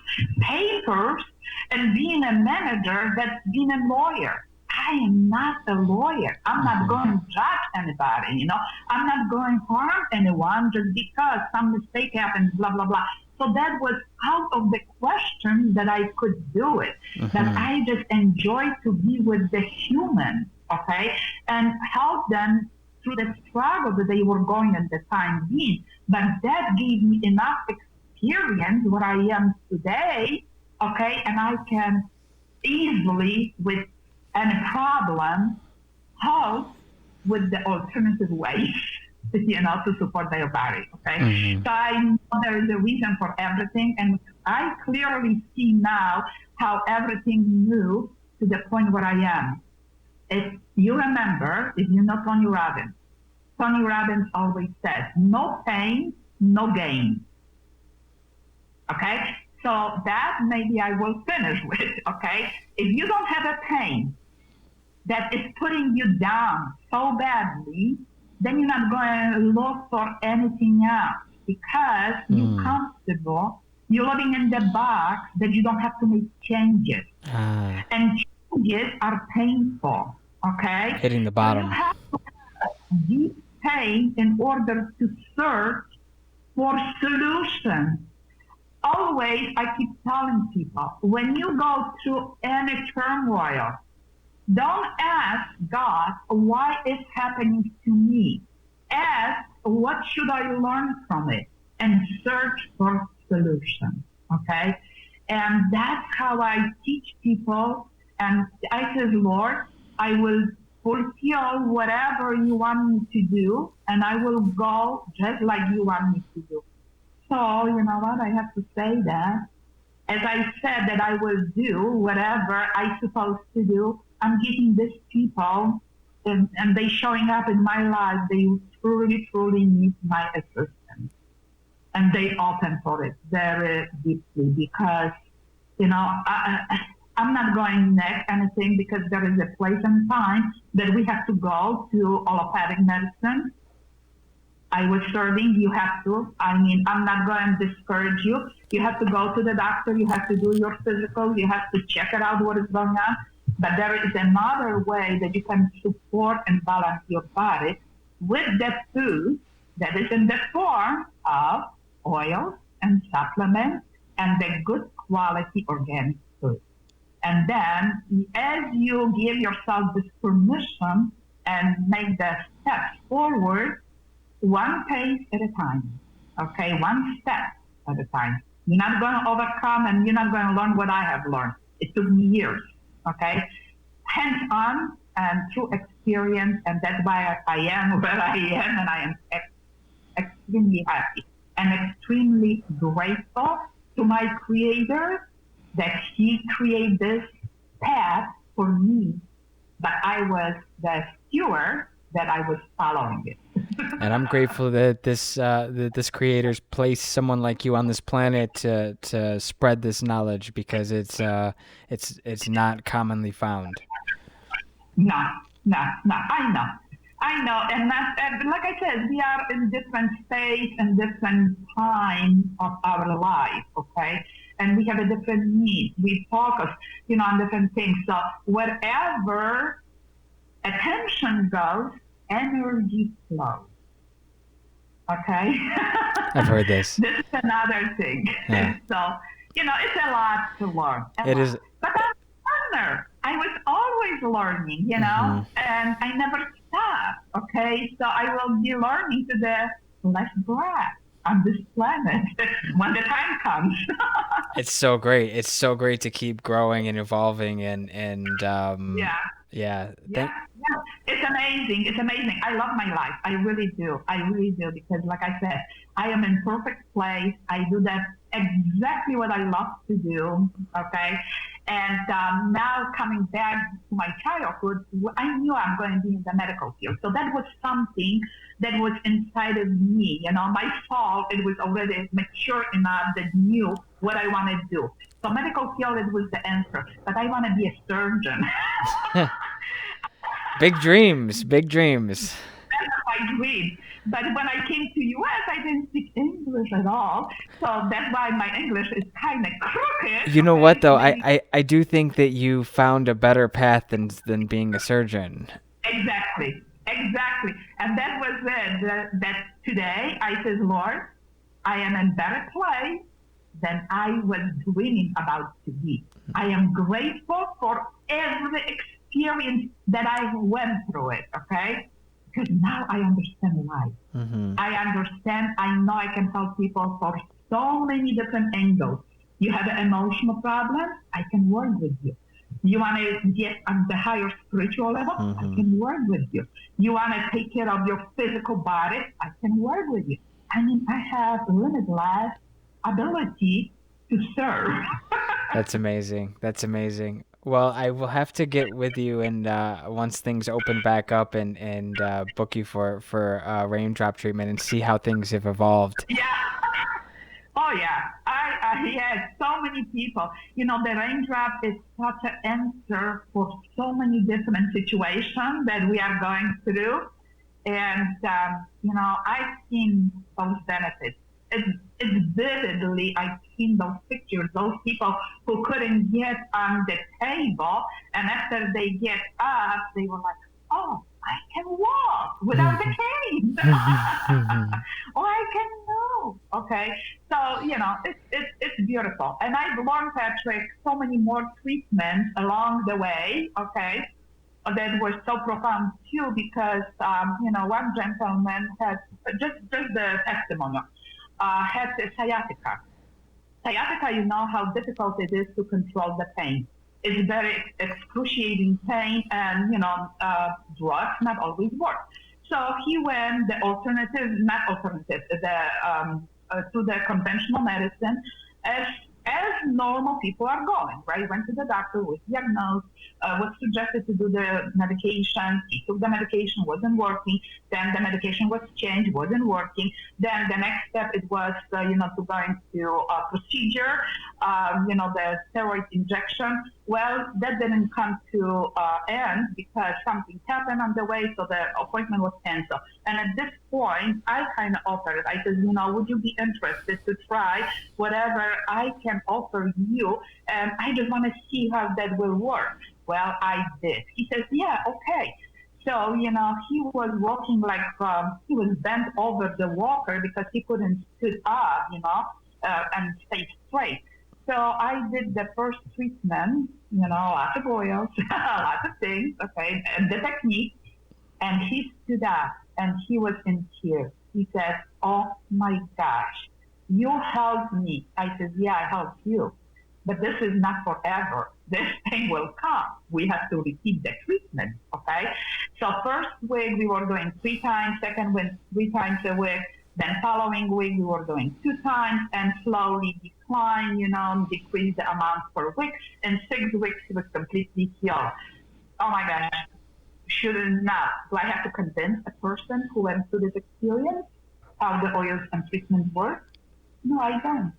and being a manager, that's being a lawyer. I am not a lawyer. I'm not going to judge anybody, you know. I'm not going to harm anyone just because some mistake happens, blah, blah, blah. So that was out of the question that I could do it. That I just enjoy to be with the human, okay, and help them through the struggle that they were going at the time being. But that gave me enough experience where I am today, okay, and I can easily, with any problem, help with the alternative ways, you know, to support their body, okay? So I know there is a reason for everything, and I clearly see now how everything moved to the point where I am. If you remember, if you know Tony Robbins always says, no pain, no gain. Okay? So that maybe I will finish with, okay? If you don't have a pain that is putting you down so badly, then you're not going to look for anything else, because you're comfortable, you're living in the box that you don't have to make changes. And changes are painful, okay? Hitting the bottom. So you have to have deep pain in order to search for solutions. Always, I keep telling people, when you go through any turmoil, don't ask God, why is happening to me? Ask, what should I learn from it? And search for solutions, okay? And that's how I teach people. And I say, Lord, I will fulfill whatever you want me to do, and I will go just like you want me to do. So, you know what, I have to say that. As I said that I will do whatever I'm supposed to do, I'm giving these people, and they showing up in my life, they truly, truly need my assistance. And they open for it very deeply, because, you know, I'm not going next anything, because there is a place and time that we have to go to allopathic medicine. I was serving, you have to. I mean, I'm not going to discourage you. You have to go to the doctor, you have to do your physical, you have to check it out what is going on. But there is another way that you can support and balance your body with the food that is in the form of oils and supplements and the good quality organic food. And then as you give yourself this permission and make the steps forward, one pace at a time, okay? One step at a time. You're not going to overcome, and you're not going to learn what I have learned. It took me years, okay? Hands-on and through experience, and that's why I am where I am, and I am extremely happy and extremely grateful to my Creator that He created this path for me, but I was the steward that I was following it. And I'm grateful that this creator's placed someone like you on this planet to spread this knowledge, because it's not commonly found. No, no, no. I know, and like I said, we are in different stages and different time of our life, okay? And we have a different need. We focus, on different things. So wherever attention goes, energy flows. Okay? I've heard this. This is another thing. Yeah. So, it's a lot to learn. It is. But I'm a learner. I was always learning, and I never stop. Okay? So I will be learning to the last breath on this planet when the time comes. It's so great. It's so great to keep growing and evolving and Yeah. Yeah. Yeah. It's amazing. It's amazing. I love my life. I really do. Because like I said, I am in perfect place. I do that exactly what I love to do. Okay. And now coming back to my childhood, I knew I'm going to be in the medical field. So that was something that was inside of me. My soul, it was already mature enough that knew what I wanted to do. So medical field, it was the answer. But I want to be a surgeon. Big dreams. That's my dream. But when I came to U.S., I didn't speak English at all. So that's why my English is kind of crooked. You know what, though? I do think that you found a better path than being a surgeon. Exactly. And that was it. That today I said, Lord, I am in better place than I was dreaming about to be. I am grateful for every experience that I went through it, okay? Because now I understand life. Mm-hmm. I understand. I know I can help people for so many different angles. You have an emotional problem, I can work with you. You want to get on the higher spiritual level, I can work with you. You want to take care of your physical body, I can work with you. I mean, I have limitless ability to serve. That's amazing. Well, I will have to get with you and once things open back up and book you for raindrop treatment and see how things have evolved. Yeah. Oh yeah. I had so many people. The raindrop is such an answer for so many different situations that we are going through, and I've seen those benefits. It's vividly, I've seen those pictures, those people who couldn't get on the table, and after they get up, they were like, oh, I can walk without the cane. Or I can move. Okay. So, it's beautiful. And I've learned, Patrick, so many more treatments along the way. Okay. That were so profound too, because, one gentleman had just the testimonial. Had sciatica. Sciatica, you know how difficult it is to control the pain. It's very excruciating pain, and drugs not always work. So he went to the conventional medicine, as normal people are going, right? Went to the doctor, was diagnosed, was suggested to do the medication. He took the medication, wasn't working. Then the medication was changed, wasn't working. Then the next step, it was, to go into a procedure, the steroid injection. Well, that didn't come to end because something happened on the way, so the appointment was canceled. And at this point, I kind of offered. I said, would you be interested to try whatever I can offer you? And I just want to see how that will work. Well, I did. He says, yeah, okay. So, he was walking like, he was bent over the walker because he couldn't sit up, and stay straight. So I did the first treatment, lots of oils, lots of things, okay, and the technique. And he stood up and he was in tears. He said, oh my gosh, you helped me. I said, yeah, I helped you. But this is not forever. This thing will come. We have to repeat the treatment, okay? So first week we were doing 3 times, second week 3 times a week. Then following week, we were doing 2 times and slowly decline, decrease the amount per week. In 6 weeks, he was completely healed. Oh my gosh. should not. Do I have to convince a person who went through this experience how the oils and treatments work? No, I don't.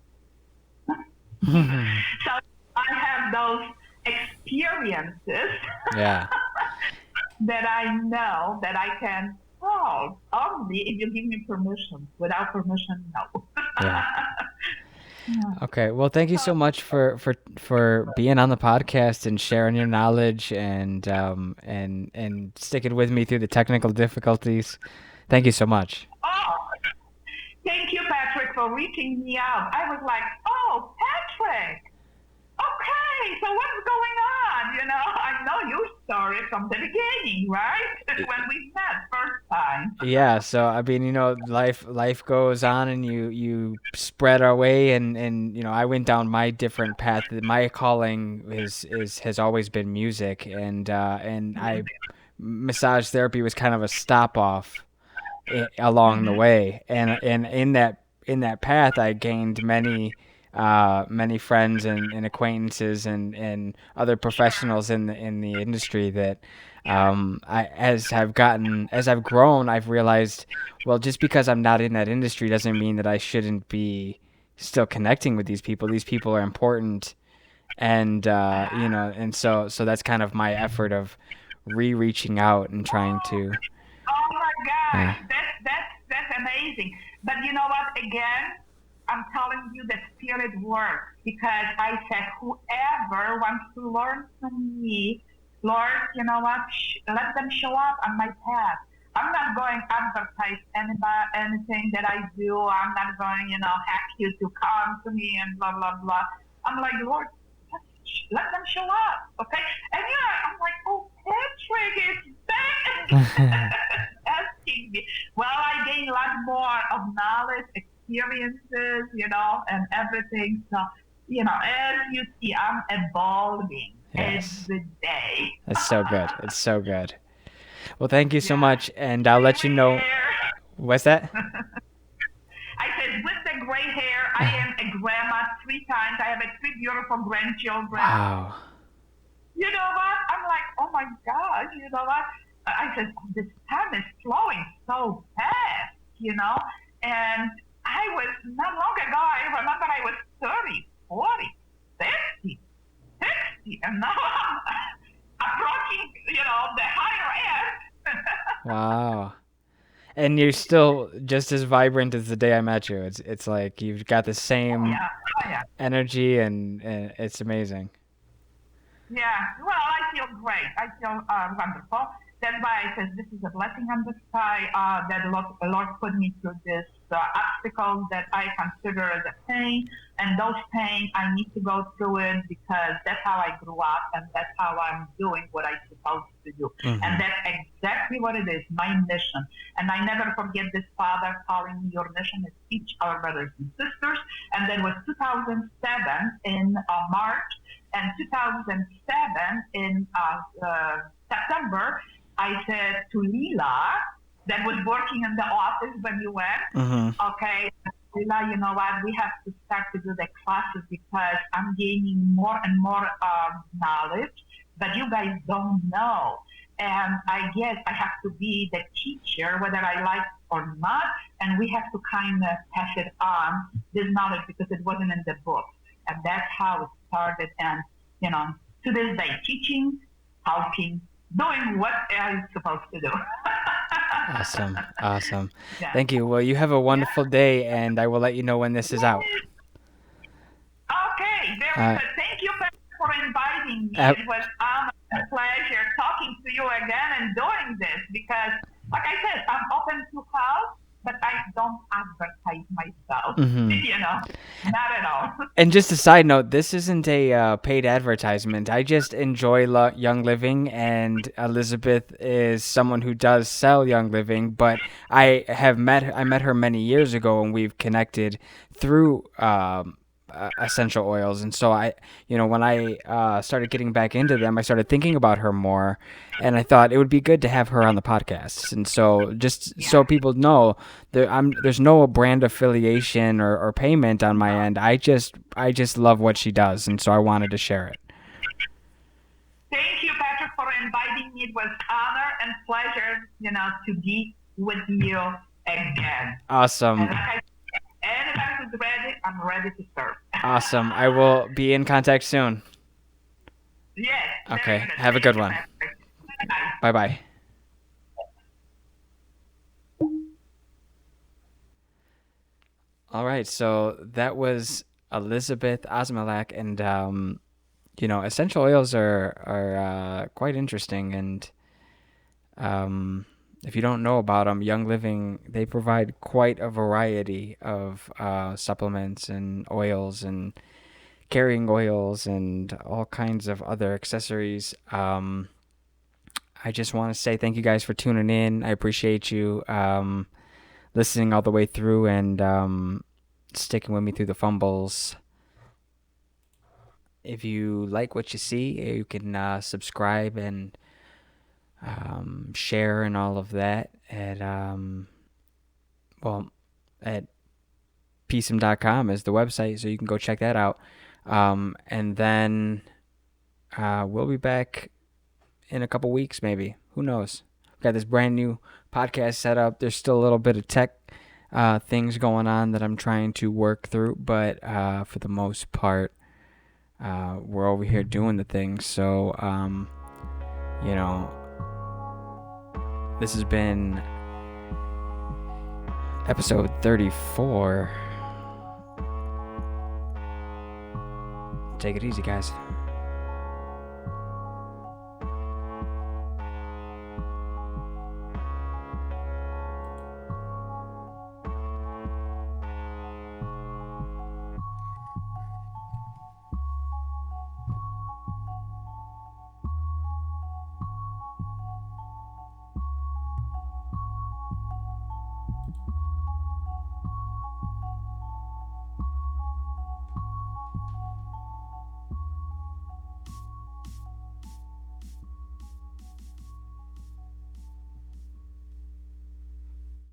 So I have those experiences Yeah. that I know that I can solve only if you give me permission. Without permission, no. Yeah. Okay. Well, thank you so much for being on the podcast and sharing your knowledge and sticking with me through the technical difficulties. Thank you so much. Oh, thank you, Patrick, for reaching me out. I was like, oh, Patrick. Okay, so what's going on? I know your story from the beginning, right? When we met first time. Yeah, so I mean, life goes on, and you spread our way, and I went down my different path. My calling has always been music, and massage therapy was kind of a stop off along the way, and in that path, I gained many friends and acquaintances and other professionals in the industry that as I've grown, I've realized, well, just because I'm not in that industry doesn't mean that I shouldn't be still connecting with these people. These people are important, and and so that's kind of my effort of reaching out and trying to. Oh my Yeah. gosh, that's amazing. But you know what? Again, I'm telling you the spirit works because I said whoever wants to learn from me, Lord, you know what? Let them show up on my path. I'm not going to advertise anything that I do. I'm not going, hack you to come to me and blah blah blah. I'm like, Lord, just let them show up, okay? And I'm like, oh, Patrick is back asking me. Well, I gained a lot more of knowledge, experiences, and everything. So, as you see, I'm evolving Yes. every day. That's so good. It's so good. Well, thank you so Yeah. much, and I'll let you Gray know. hair. What's that? I said, with the gray hair, I am a grandma 3 times. I have 3 beautiful grandchildren. Wow. You know what? I'm like, oh my gosh, you know what? I said, this time is flowing so fast, And I was, not long ago, I remember I was 30, 40, 50, 60, and now I'm approaching, the higher end. Wow. And you're still just as vibrant as the day I met you. It's like you've got the same Yeah. energy, and it's amazing. Yeah, well, I feel great. I feel wonderful. That's why I said this is a blessing on the sky that the Lord put me through this obstacle that I consider as a pain. And those pain, I need to go through it because that's how I grew up and that's how I'm doing what I'm supposed to do. Mm-hmm. And that's exactly what it is, my mission. And I never forget this father calling me, your mission is teach our brothers and sisters. And that was 2007 in March. And 2007 in September, I said to Lila, that was working in the office when you went, okay, Lila, you know what, we have to start to do the classes because I'm gaining more and more knowledge, but you guys don't know. And I guess I have to be the teacher, whether I like or not, and we have to kind of pass it on, this knowledge, because it wasn't in the book. And that's how it started. And, to this day, teaching, helping, doing what I'm supposed to do. Awesome. Yeah. Thank you. Well, you have a wonderful day, and I will let you know when this is out. Okay, very good. Thank you for inviting me. It was a pleasure talking to you again and doing this because, like I said, I'm open to help, but I don't advertise myself, not at all. And just a side note, this isn't a paid advertisement. I just enjoy Young Living, and Elizabeth is someone who does sell Young Living, but I met her many years ago, and we've connected through essential oils. And so when I started getting back into them, I started thinking about her more, and I thought it would be good to have her on the podcast. And so so people know there's no brand affiliation or payment on my end. I just love what she does, and so I wanted to share it. Thank you, Patrick, for inviting me. It was honor and pleasure, to be with you again. Awesome. And like I said, anybody who's ready, I'm ready to serve. Awesome. I will be in contact soon. Yes. Okay. Very good. Have a Thank good you, one. Pastor. Bye. Bye-bye. All right, so that was Elizabeth Osmelak, and essential oils are quite interesting, and if you don't know about them, Young Living, they provide quite a variety of supplements and oils and carrying oils and all kinds of other accessories. I just want to say thank you guys for tuning in. I appreciate you listening all the way through and sticking with me through the fumbles. If you like what you see, you can subscribe and share and all of that at at PeaceSum.com is the website, so you can go check that out. And then we'll be back in a couple weeks, maybe. Who knows? We've got this brand new podcast set up. There's still a little bit of tech things going on that I'm trying to work through, but for the most part, we're over here doing the things. So, this has been episode 34. Take it easy, guys.